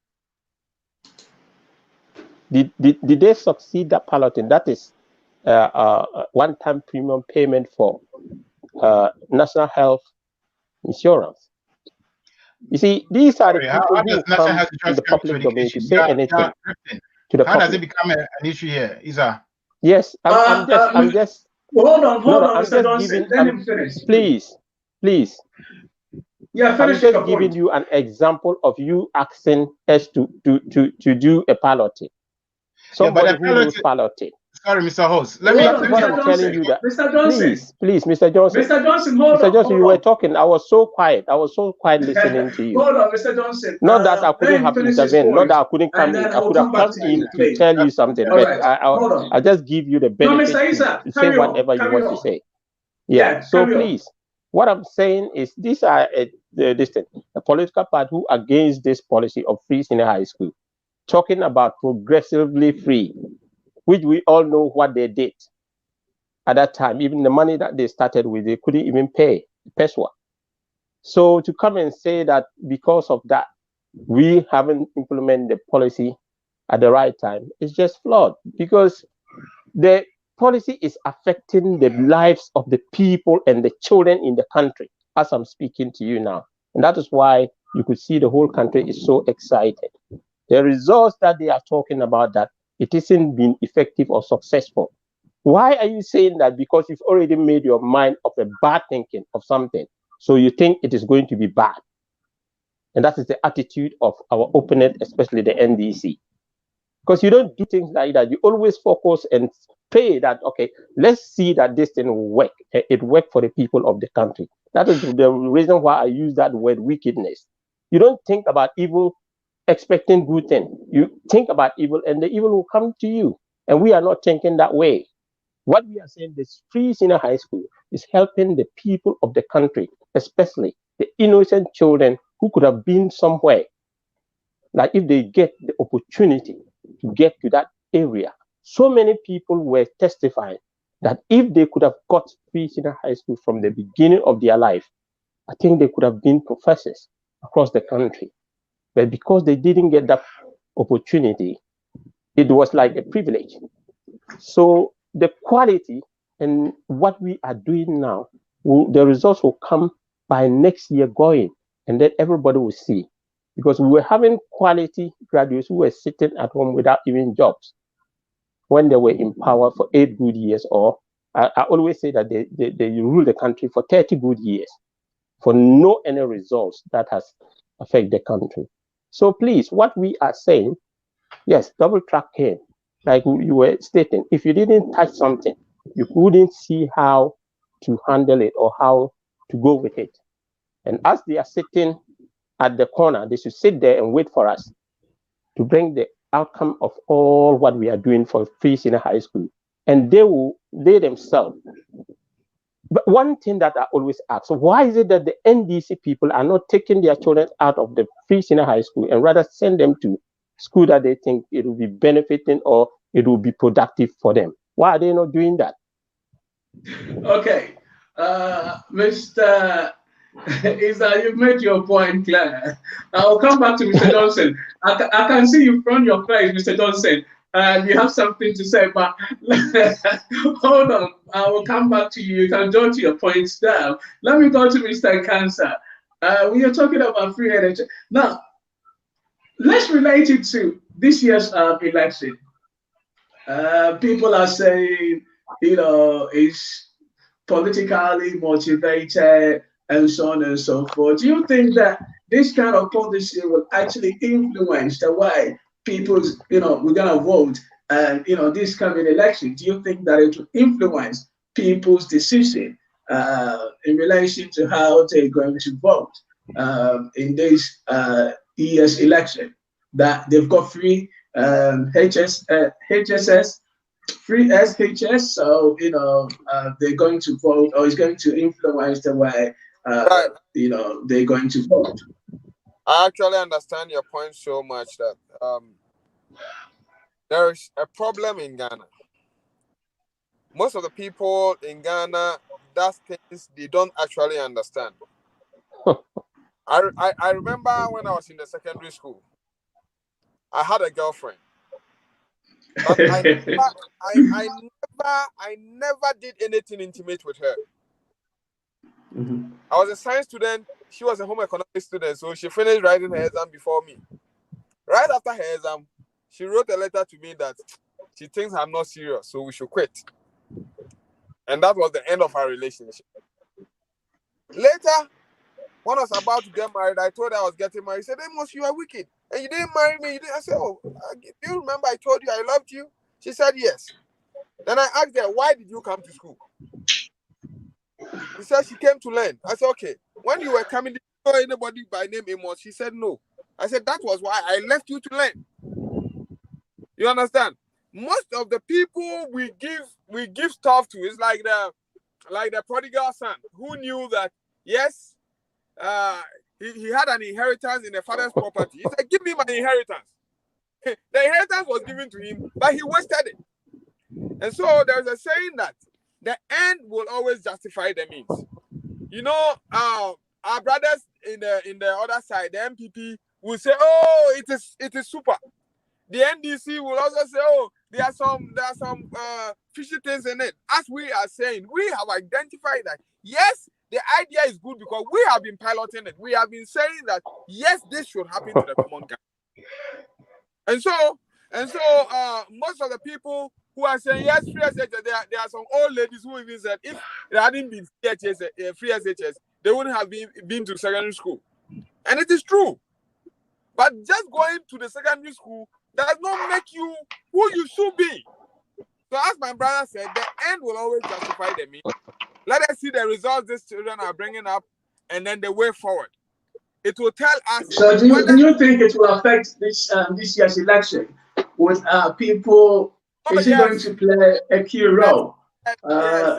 Speaker 4: Did they succeed that piloting? That is one-time premium payment for national health insurance. You see, these are the people who come in the public domain to say anything to the public.
Speaker 5: How does it become an issue here, Isa?
Speaker 4: Yes, I'm just.
Speaker 2: Hold on, Mr. Johnson. Let him finish.
Speaker 4: Please.
Speaker 2: Yeah,
Speaker 4: I'm just giving you an example of you asking us to do a piloting. Somebody who knows piloting.
Speaker 5: Sorry, Mr. Host.
Speaker 4: Let me telling you that.
Speaker 2: Mr. Johnson.
Speaker 4: Please, Mr. Johnson.
Speaker 2: Mr. Johnson, hold on.
Speaker 4: Mr. Johnson, you were talking. I was so quiet. listening to you.
Speaker 2: Hold on, Mr. Johnson.
Speaker 4: Not that I couldn't have intervened. Not that I couldn't come in. I could have come in to tell you something. But I just give you the benefit to say whatever you want to say. Yeah. So please, what I'm saying is these are a political party who are against this policy of free senior high school, talking about progressively free, which we all know what they did at that time. Even the money that they started with, they couldn't even pay PESWA. So to come and say that because of that, we haven't implemented the policy at the right time is just flawed, because the policy is affecting the lives of the people and the children in the country as I'm speaking to you now. And that is why you could see the whole country is so excited. The results that they are talking about, that it isn't been effective or successful. Why are you saying that? Because you've already made your mind of a bad thinking of something, so you think it is going to be bad. And that is the attitude of our opponent, especially the NDC. Because you don't do things like that. You always focus and pray that, okay, let's see that this thing will work. It worked for the people of the country. That is the reason why I use that word wickedness. You don't think about evil expecting good thing. You think about evil and the evil will come to you. And we are not thinking that way. What we are saying, this free senior high school is helping the people of the country, especially the innocent children who could have been somewhere. Like if they get the opportunity to get to that area. So many people were testifying that if they could have got free senior high school from the beginning of their life, I think they could have been professors across the country. But because they didn't get that opportunity, it was like a privilege. So the quality and what we are doing now, the results will come by next year going, and then everybody will see. Because we were having quality graduates who were sitting at home without even jobs when they were in power for 8 good years, or I always say that they ruled the country for 30 good years for no any results that has affected the country. So please, what we are saying, yes, double track came. Like you were stating, if you didn't touch something, you couldn't see how to handle it or how to go with it. And as they are sitting at the corner, they should sit there and wait for us to bring the outcome of all what we are doing for free senior high school. And they themselves. But one thing that I always ask, why is it that the NDC people are not taking their children out of the free senior high school and rather send them to school that they think it will be benefiting or it will be productive for them? Why are they not doing that?
Speaker 2: Okay, Mr. Isa, you've made your point clear. I'll come back to Mr. Johnson. I can see you from your face, Mr. Johnson, and you have something to say, but hold on. I will come back to you. You can jot your points down. Let me go to Mr. Cancer. We are talking about free energy. Now, let's relate it to this year's election. People are saying, it's politically motivated and so on and so forth. Do you think that this kind of policy will actually influence the way people's, we're going to vote and, this coming election? Do you think that it will influence people's decision in relation to how they're going to vote in this year's election? That they've got free HSS, free SHS, so they're going to vote, or it's going to influence the way they're going to vote.
Speaker 6: I actually understand your point so much that there is a problem in Ghana. Most of the people in Ghana, that's things they don't actually understand. I remember when I was in the secondary school, I had a girlfriend. But I never did anything intimate with her.
Speaker 2: Mm-hmm.
Speaker 6: I was a science student. She was a home economics student, so she finished writing her exam before me. Right after her exam, she wrote a letter to me that she thinks I'm not serious, so we should quit. And that was the end of our relationship. Later, when I was about to get married, I told her I was getting married. She said, Amos, you are wicked. And you didn't marry me. I said, oh, do you remember I told you I loved you? She said, yes. Then I asked her, why did you come to school? She said she came to learn. I said, okay. When you were coming, did you know anybody by name Amos? She said, no. I said, that was why I left you to learn. You understand? Most of the people we give stuff to is like the prodigal son who knew that, yes, he had an inheritance in the father's property. He said, give me my inheritance. The inheritance was given to him, but he wasted it. And so there's a saying that the end will always justify the means. Our brothers in the other side, the MPP, will say, oh, it is super. the NDC will also say, oh, there are some fishy things in it. As we are saying, we have identified that, yes, the idea is good because we have been piloting it. We have been saying that, yes, this should happen to the common guy. And so, most of the people who are saying, yes, free SHS, there are some old ladies who even said, if there hadn't been free SHS, they wouldn't have been to secondary school. And it is true. But just going to the secondary school does not make you who you should be. So as my brother said, the end will always justify the means. Let us see the results these children are bringing up and then the way forward. It will tell us.
Speaker 2: So do you think it will affect this year's election? With people, is it going to play a key role?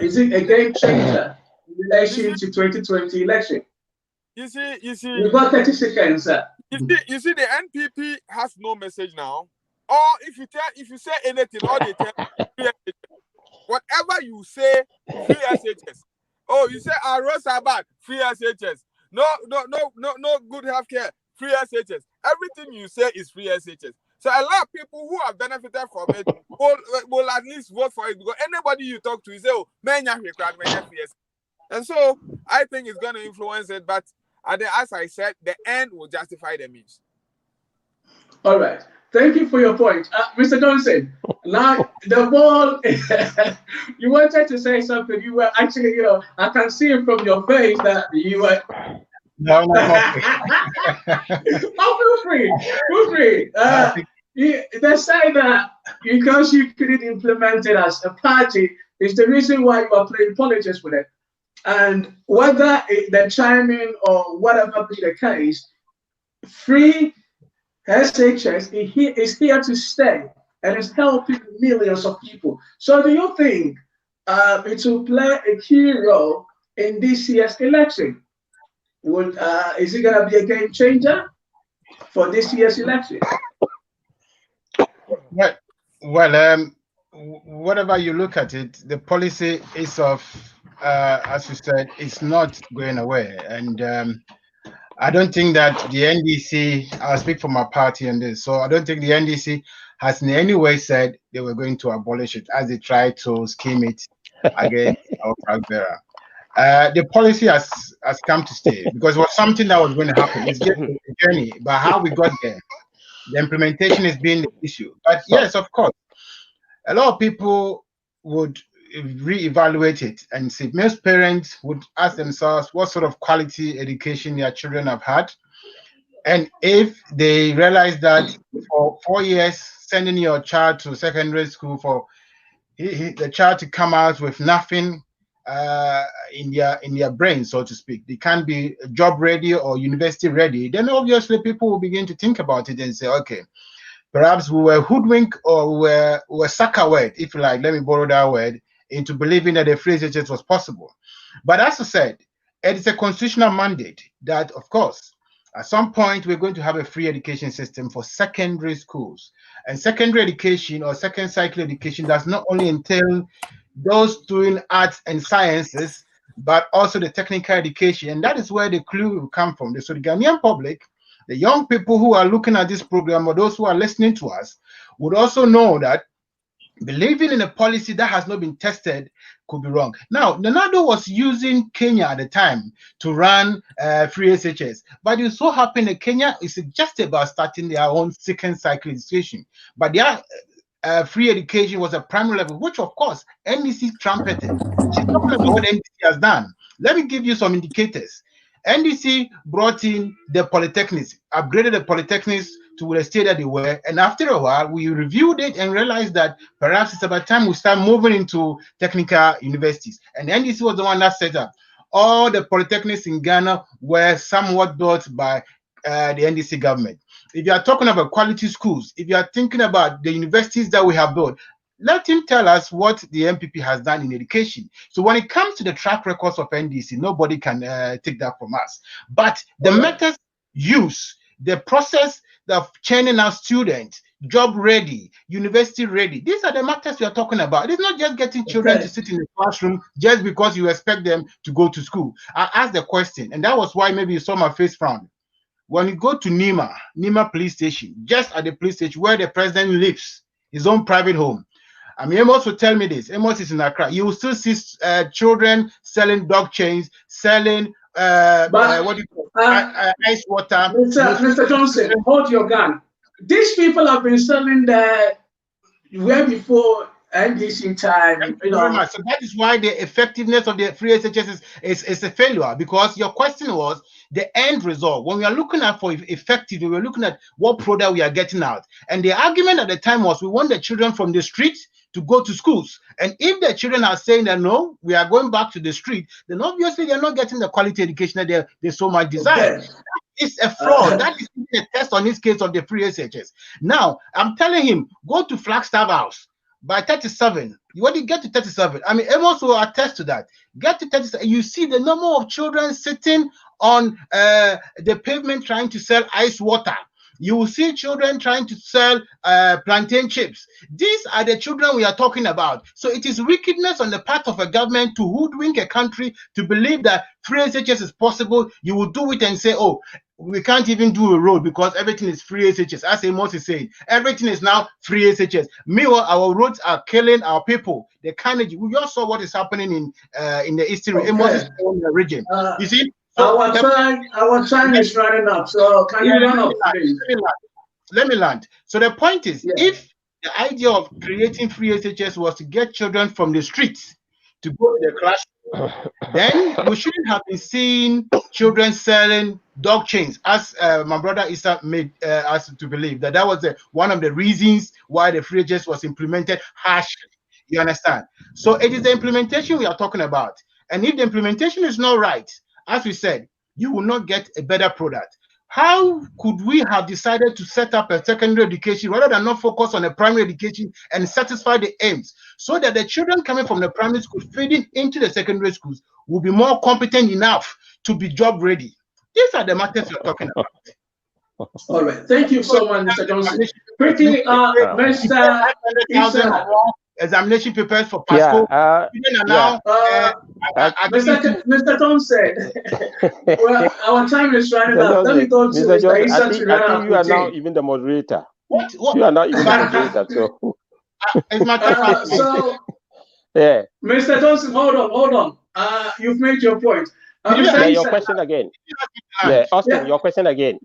Speaker 2: Is it a game changer in relation to 2020 election?
Speaker 6: You see.
Speaker 2: You've got 30 seconds.
Speaker 6: You see, the NPP has no message now. Or if you say anything, all they tell whatever you say, free SHS. Oh, you say our roads are bad, free SHS. No good healthcare, free SHS. Everything you say is free SHS. So a lot of people who have benefited from it will at least vote for it because anybody you talk to, you say, oh, man, and so I think it's going to influence it. But as I said, the end will justify the means.
Speaker 2: All right. Thank you for your point. Mr. Johnson, now the ball, you wanted to say something. You were actually, I can see it from your face that you were.
Speaker 5: No.
Speaker 2: Oh, feel free. They say that because you couldn't implement it as a party is the reason why you are playing politics with it. And whether the chiming or whatever be the case, free SHS is here to stay and is helping millions of people. So do you think it will play a key role in this year's election? Is it going to be a game changer for this year's election?
Speaker 5: Well, whatever you look at it, the policy is as you said, it's not going away. And I don't think that the NDC, I'll speak for my party on this, so I don't think the NDC has in any way said they were going to abolish it as they tried to scheme it against our flag bearer. The policy has come to stay because it was something that was going to happen. It's just a journey, but how we got there, the implementation has been the issue. But yes, of course, a lot of people would reevaluate it and see. Most parents would ask themselves what sort of quality education their children have had, and if they realize that for 4 years sending your child to secondary school for the child to come out with nothing in their brain, so to speak, they can't be job ready or university ready, then obviously people will begin to think about it and say, okay, perhaps we were hoodwinked or we were sucker-wed, if you like, let me borrow that word, into believing that the free SHS was possible. But as I said, it is a constitutional mandate that, of course, at some point we're going to have a free education system for secondary schools. And secondary education or second cycle education does not only entail those doing arts and sciences, but also the technical education. And that is where the clue will come from. So the Ghanaian public, the young people who are looking at this program or those who are listening to us would also know that believing in a policy that has not been tested could be wrong. Now, Nonado was using Kenya at the time to run free SHS, but it so happened that Kenya is just about starting their own second cycle education. But their free education was a primary level, which of course NDC trumpeted. She's talking about what NDC has done. Let me give you some indicators. NDC brought in the polytechnics, upgraded the polytechnics to the state that they were, and after a while we reviewed it and realized that perhaps it's about time we start moving into technical universities. And NDC was the one that set up. All the polytechnics in Ghana were somewhat built by the NDC government. If you are talking about quality schools, if you are thinking about the universities that we have built, let him tell us what the MPP has done in education. So when it comes to the track records of NDC, nobody can take that from us. But the methods used, the process of churning out students, job ready, university ready, these are the matters we are talking about. It's not just getting children to sit in the classroom just because you expect them to go to school. I asked the question, and that was why maybe you saw my face frown. When you go to Nima police station, just at the police station where the president lives, his own private home. I mean, Amos will tell me this. Amos is in Accra. You will still see children selling dog chains, selling what do you call ice water.
Speaker 2: Mr. Johnson, hold your gun. These people have been selling that way before NDC time.
Speaker 5: Thank you very much. So that is why the effectiveness of the free SHS is a failure, because your question was the end result. When we are looking at for effective, we are looking at what product we are getting out. And the argument at the time was we want the children from the streets to go to schools. And if the children are saying that no, we are going back to the street, then obviously they're not getting the quality education that they so much desire. Okay. It's a fraud. That is a test on this case of the free SHS. Now, I'm telling him, go to Flagstaff House. By 37, when you get to 37, I mean, Amos will attest to that. Get to 37, you see the number of children sitting on the pavement trying to sell ice water. You will see children trying to sell plantain chips. These are the children we are talking about. So it is wickedness on the part of a government to hoodwink a country to believe that free SHS is possible. You will do it and say, oh, we can't even do a road because everything is free SHS. As Amos is saying, everything is now free SHS. Meanwhile, our roads are killing our people. The carnage. We all saw what is happening in the eastern Amos' region. You see. So
Speaker 2: our time is running up. So can you run up, please?
Speaker 5: Let me land. So the point is, if the idea of creating free SHS was to get children from the streets to go to the classroom, then we shouldn't have been seeing children selling dog chains, as my brother Issa made us to believe that was one of the reasons why the free SHS was implemented harshly. You understand? So it is the implementation we are talking about. And if the implementation is not right, as we said, you will not get a better product. How could we have decided to set up a secondary education rather than not focus on a primary education and satisfy the aims, so that the children coming from the primary school feeding into the secondary schools will be more competent enough to be job ready? These are the matters we're talking about.
Speaker 2: All right. Thank you so much, Mr. Johnson. Quickly, Mr. Issa.
Speaker 5: Examination papers for Pasco.
Speaker 2: Mr. Thompson, well, our time is running out. Let me go to Mr. Issa.
Speaker 4: I think you are now even the moderator.
Speaker 5: What?
Speaker 4: You are not even the moderator. So,
Speaker 5: it's my time.
Speaker 2: So
Speaker 4: yeah.
Speaker 2: Mr. Thompson, hold on. You've made your point.
Speaker 4: Your question again. Austin, your question again.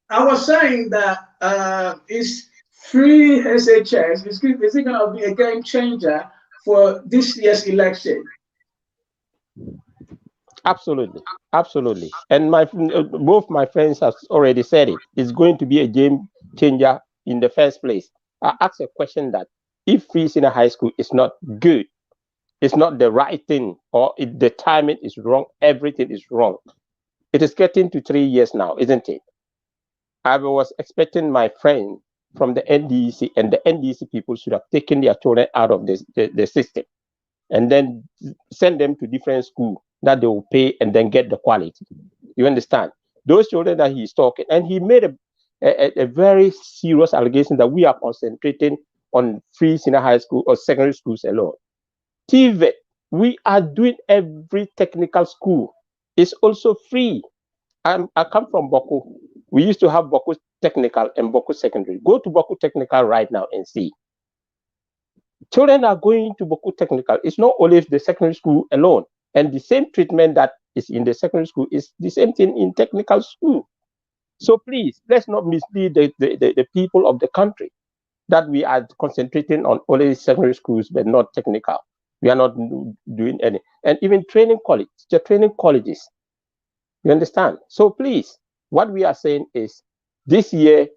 Speaker 2: I was saying that is free SHS, is it going to be a game changer for this year's election?
Speaker 4: Absolutely. And both my friends have already said it. It's going to be a game changer in the first place. I asked a question that if free senior high school is not good, it's not the right thing, or the timing is wrong, everything is wrong. It is getting to 3 years now, isn't it? I was expecting my friend from the NDEC, and the NDEC people should have taken their children out of the system and then send them to different schools that they will pay and then get the quality. You understand? Those children that he's talking, and he made a very serious allegation that we are concentrating on free senior high school or secondary schools alone. TVET, we are doing every technical school. It's also free. I come from Boko. We used to have Boko Technical and Boko Secondary. Go to Boko Technical right now and see. Children are going to Boko Technical. It's not only the secondary school alone. And the same treatment that is in the secondary school is the same thing in technical school. So please, let's not mislead the people of the country that we are concentrating on only secondary schools, but not technical. We are not doing any. And even training colleges. You understand? So please, what we are saying is this year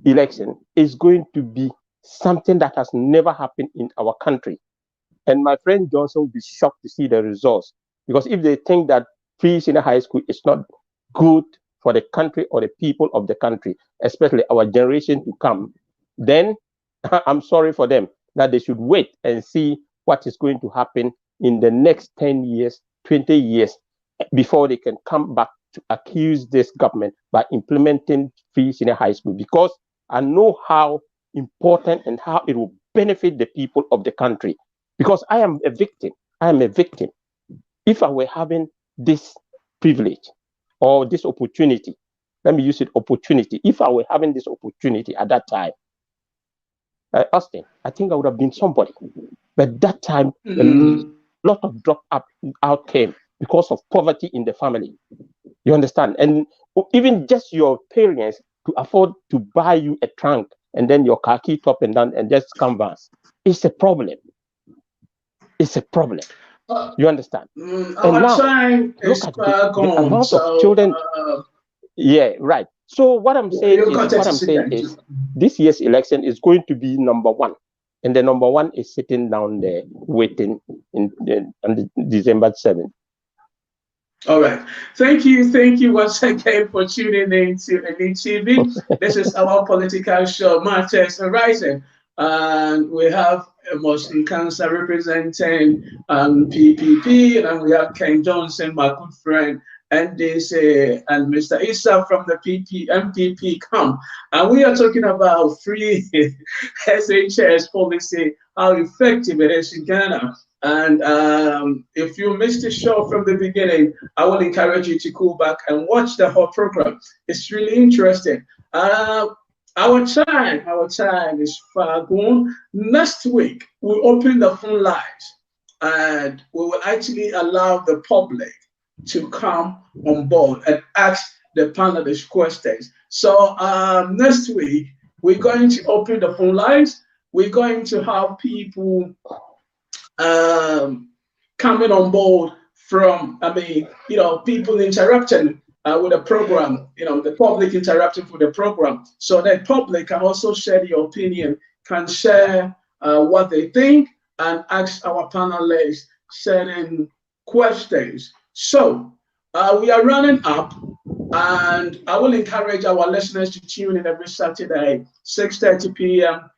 Speaker 4: election is going to be something that has never happened in our country. And my friend Johnson will be shocked to see the results, because if they think that free senior high school is not good for the country or the people of the country, especially our generation to come, then I'm sorry for them, that they should wait and see what is going to happen in the next 10 years, 20 years, before they can come back to accuse this government by implementing free senior high school, because I know how important and how it will benefit the people of the country. Because I am a victim. If I were having this privilege or this opportunity let me use it, opportunity. If I were having this opportunity at that time, Austin, I think I would have been somebody. But that time, a lot of out came because of poverty in the family. You understand? And even just your parents to afford to buy you a trunk and then your khaki top and down and just canvas, it's a problem. It's a problem. You understand? And now, look at the amount of children. Yeah, right. So what I'm saying is, this year's election is going to be number one, and the number one is sitting down there waiting on December 7th.
Speaker 2: All right. Thank you once again for tuning in to Elite TV. This is our political show, Marches Horizon, and we have Amos Nkansa representing PPP, and we have Ken Johnson, my good friend, NDC, and Mr. Issa from the MPP camp. And we are talking about free SHS policy, how effective it is in Ghana. And if you missed the show from the beginning, I will encourage you to go back and watch the whole program. It's really interesting. Our time is far gone. Next week, we'll open the phone lines and we will actually allow the public to come on board and ask the panelists questions. So next week, we're going to open the phone lines. We're going to have people coming on board from, people interacting with the program, the public interacting with the program. So that public can also share their opinion, can share what they think, and ask our panelists certain questions. So we are running up, and I will encourage our listeners to tune in every Saturday, 6:30 p.m.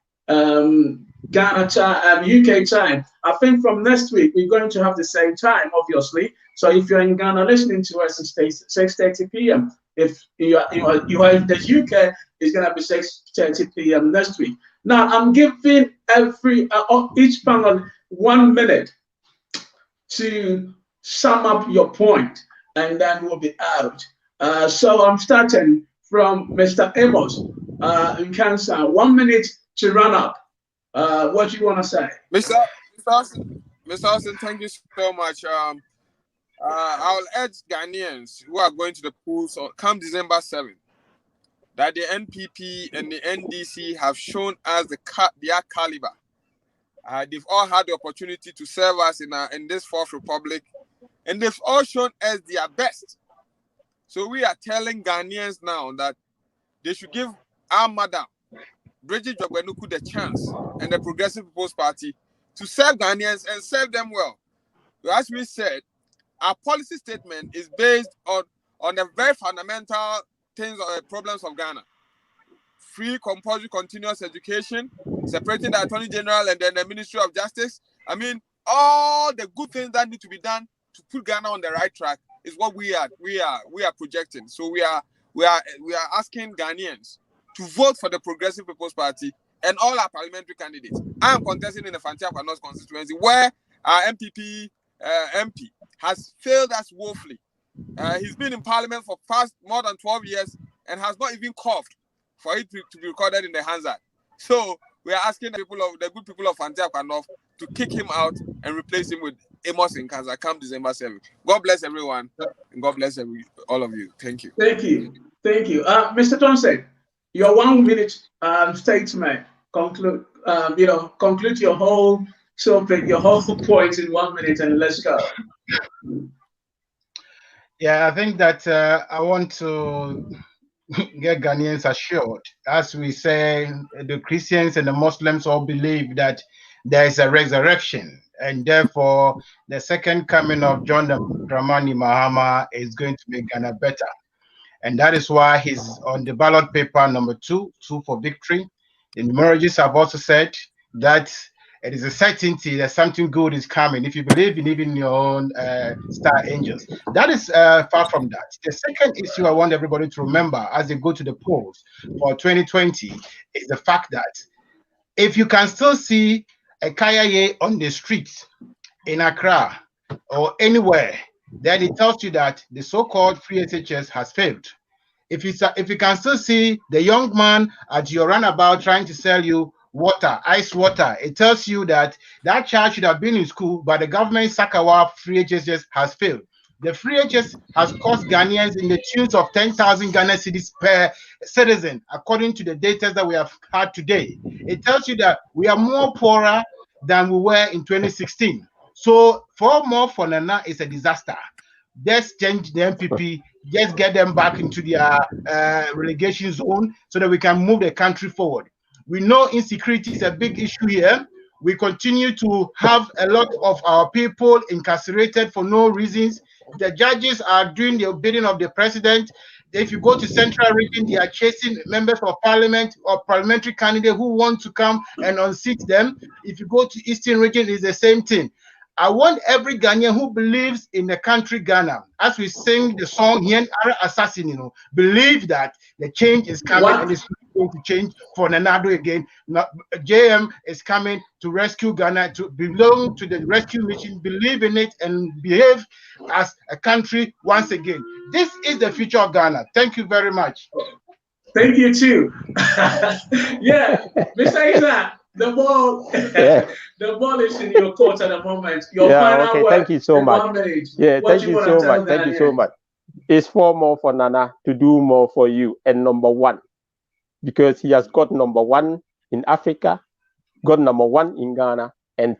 Speaker 2: Ghana time, UK time. I think from next week, we're going to have the same time, obviously. So if you're in Ghana listening to us, it's 6:30 p.m. If you are in the UK, it's going to be 6:30 p.m. next week. Now, I'm giving each panel 1 minute to sum up your point, and then we'll be out. So I'm starting from Mr. Amos Nkansa. 1 minute to run up. What do you want to say?
Speaker 6: Mr. Austin, thank you so much. I'll urge Ghanaians who are going to the polls come December 7th that the NPP and the NDC have shown us their caliber. They've all had the opportunity to serve us in this fourth republic, and they've all shown us their best. So we are telling Ghanaians now that they should give our madam, Bridget Jogbenuku, the chance and the Progressive People's Party to serve Ghanaians and serve them well. So as we said, our policy statement is based on the very fundamental things or problems of Ghana. Free, compulsory, continuous education, separating the Attorney General and then the Ministry of Justice. I mean, all the good things that need to be done to put Ghana on the right track is what we are projecting. So we are asking Ghanaians to vote for the Progressive People's Party and all our parliamentary candidates. I am contesting in the Fantiakwa North constituency where our MPP MP has failed us woefully. He's been in parliament for past more than 12 years and has not even coughed for it to be recorded in the Hansard. So we are asking the good people of Fantiakwa North to kick him out and replace him with Amos Nkansa come December 7th. God bless everyone, and God bless all of you. Thank you.
Speaker 2: Thank you. Mr. Thompson, your 1 minute statement, conclude your whole topic, your whole point in 1 minute, and let's go.
Speaker 5: Yeah, I think that I want to get Ghanaians assured. As we say, the Christians and the Muslims all believe that there is a resurrection, and therefore the second coming of John Dramani Mahama is going to make Ghana better. And that is why he's on the ballot paper number 2 for victory. The numerologists have also said that it is a certainty that something good is coming if you believe in even your own star angels. That is far from that. The second issue I want everybody to remember as they go to the polls for 2020 is the fact that if you can still see a Kayaye on the streets in Accra or anywhere, then it tells you that the so-called free SHS has failed. if you can still see the young man at your runabout trying to sell you water, ice water, it tells you that that child should have been in school, but the government Sakawa free HSS has failed. The free HS has cost Ghanaians in the tunes of 10,000 Ghana cedis per citizen, according to the data that we have had today. It tells you that we are more poorer than we were in 2016. So 4 more for Nana is a disaster. Just change the MPP, just get them back into their relegation zone so that we can move the country forward. We know insecurity is a big issue here. We continue to have a lot of our people incarcerated for no reasons. The judges are doing the bidding of the president. If you go to Central Region, they are chasing members of parliament or parliamentary candidates who want to come and unseat them. If you go to Eastern Region, it's the same thing. I want every Ghanaian who believes in the country Ghana, as we sing the song here, Assassin, believe that the change is coming and it's going to change for Nanado again. JM is coming to rescue Ghana, to belong to the rescue mission, believe in it, and behave as a country once again. This is the future of Ghana. Thank you very much.
Speaker 2: Thank you too. Yeah, Mr. Isa, the ball, the ball is in your court at the moment. Your final
Speaker 4: okay.
Speaker 2: word.
Speaker 4: Thank you so much.
Speaker 2: Yeah,
Speaker 4: thank you so much. Thank you so much. It's 4 more for Nana to do more for you, and number 1, because he has got number 1 in Africa, got number 1 in Ghana, and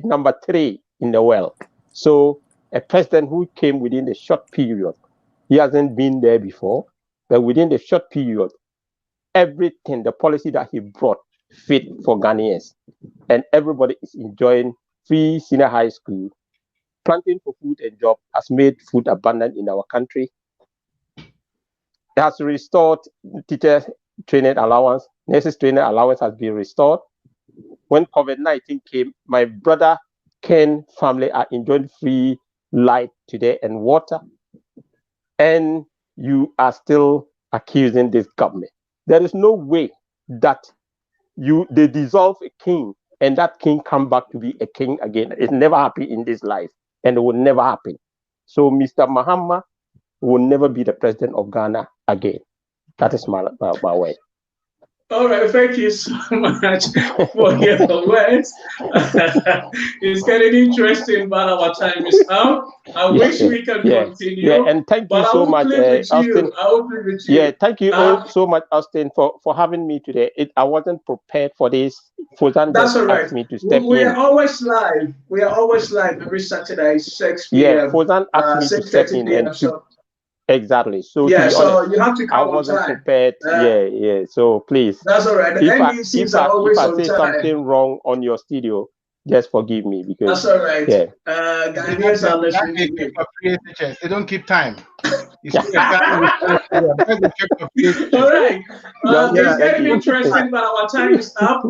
Speaker 4: number 3 in the world. So a president who came within the short period, he hasn't been there before, but within the short period, everything, the policy that he brought, fit for Ghanaians, and everybody is enjoying free senior high school. Planting for food and job has made food abundant in our country. It has restored teacher training allowance, nurses training allowance has been restored. When COVID-19 came, my brother Ken family are enjoying free light today and water, and you are still accusing this government. There is no way that they dissolve a king and that king come back to be a king again. It never happened in this life, and it will never happen. So Mr. Mahama will never be the president of Ghana again. That is my way.
Speaker 2: All right, thank you so much for your words. It's getting interesting, but our time is up. I wish we can continue.
Speaker 4: Yeah, and thank you so much, Austin. Yeah, thank you so much, Austin, for having me today. I wasn't prepared for this. Fozan
Speaker 2: That's all right.
Speaker 4: asked me to step in.
Speaker 2: We are always live. We are always live every Saturday, 6 p.m.
Speaker 4: Yeah, Fozan asked me to step in and exactly. So
Speaker 2: yeah, so
Speaker 4: honest,
Speaker 2: you have to come
Speaker 4: I
Speaker 2: on
Speaker 4: wasn't
Speaker 2: time.
Speaker 4: prepared. Yeah. So please.
Speaker 2: That's all right. The NDCs are always on time.
Speaker 4: If I say something wrong on your studio, just forgive me because
Speaker 2: that's all right.
Speaker 4: Yeah.
Speaker 2: Ghanaians are listening to you.
Speaker 5: They don't keep time.
Speaker 2: All right. It's getting interesting, but our time is up.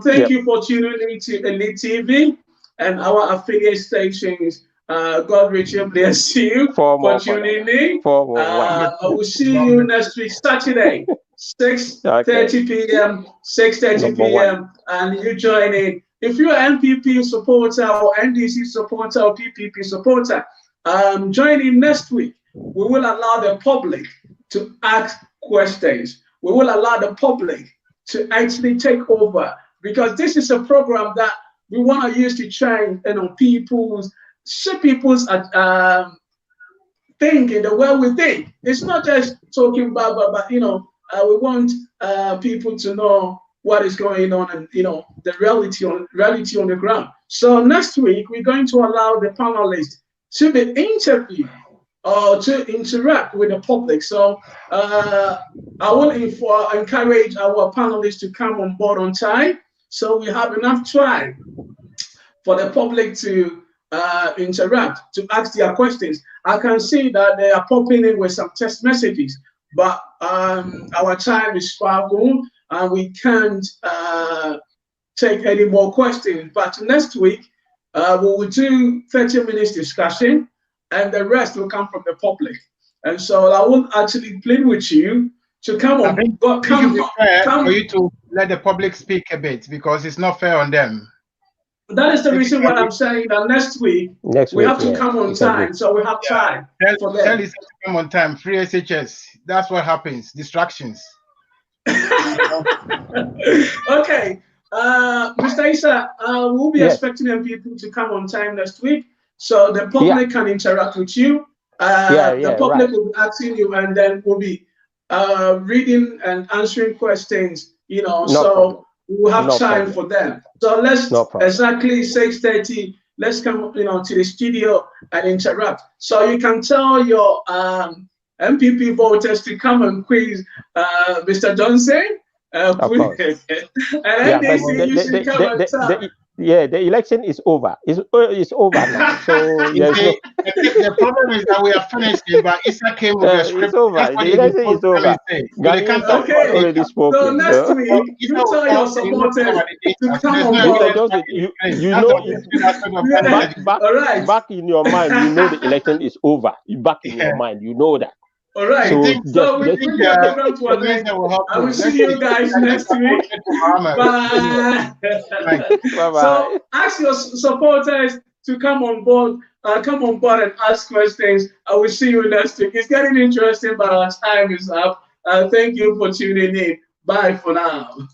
Speaker 2: Thank you for tuning in to Elite TV and our affiliate stations. God richly bless you for tuning in. I will see you next week, Saturday, 6:30 p.m., 6:30 p.m., and you join in. If you're an NPP supporter or NDC supporter or PPP supporter, join in next week. We will allow the public to ask questions. We will allow the public to actually take over, because this is a program that we want to use to change people's thinking, the way we think. It's not just talking about, but we want people to know what is going on and the reality on the ground. So next week we're going to allow the panelists to be interviewed or to interact with the public. So I will encourage our panelists to come on board on time, so we have enough time for the public to interact, to ask their questions. I can see that they are popping in with some text messages, but our time is far gone and we can't take any more questions. But next week we will do 30 minutes discussion and the rest will come from the public. And so I will actually plead with you to come on.
Speaker 5: For you to let the public speak a bit, because it's not fair on them.
Speaker 2: that is the reason why I'm saying that next week we have to come on time, so we have time for them.
Speaker 5: Tell us to come on time. Free SHS. That's what happens. Distractions.
Speaker 2: Okay, Mr. Issa, we'll be expecting MPP to come on time next week, so the public can interact with you. The public will be asking you, and then we'll be reading and answering questions. You know, we'll have time for them. So let's exactly 6:30. Let's come, to the studio and interact. So you can tell your MPP voters to come and quiz Mr. Johnson. And
Speaker 4: the election is over. It's over now. So
Speaker 5: the problem is that we are finished, but Issa came with a script.
Speaker 4: It's over. The election is over.
Speaker 2: Okay. So next week, you tell your supporters to come on board.
Speaker 4: Back in your mind, you know the election is over. Back in your mind, you know that.
Speaker 2: All right. So we think I will see you guys next week. Bye. Bye. So ask your supporters to come on board and ask questions. I will see you next week. It's getting interesting, but our time is up. Thank you for tuning in. Bye for now.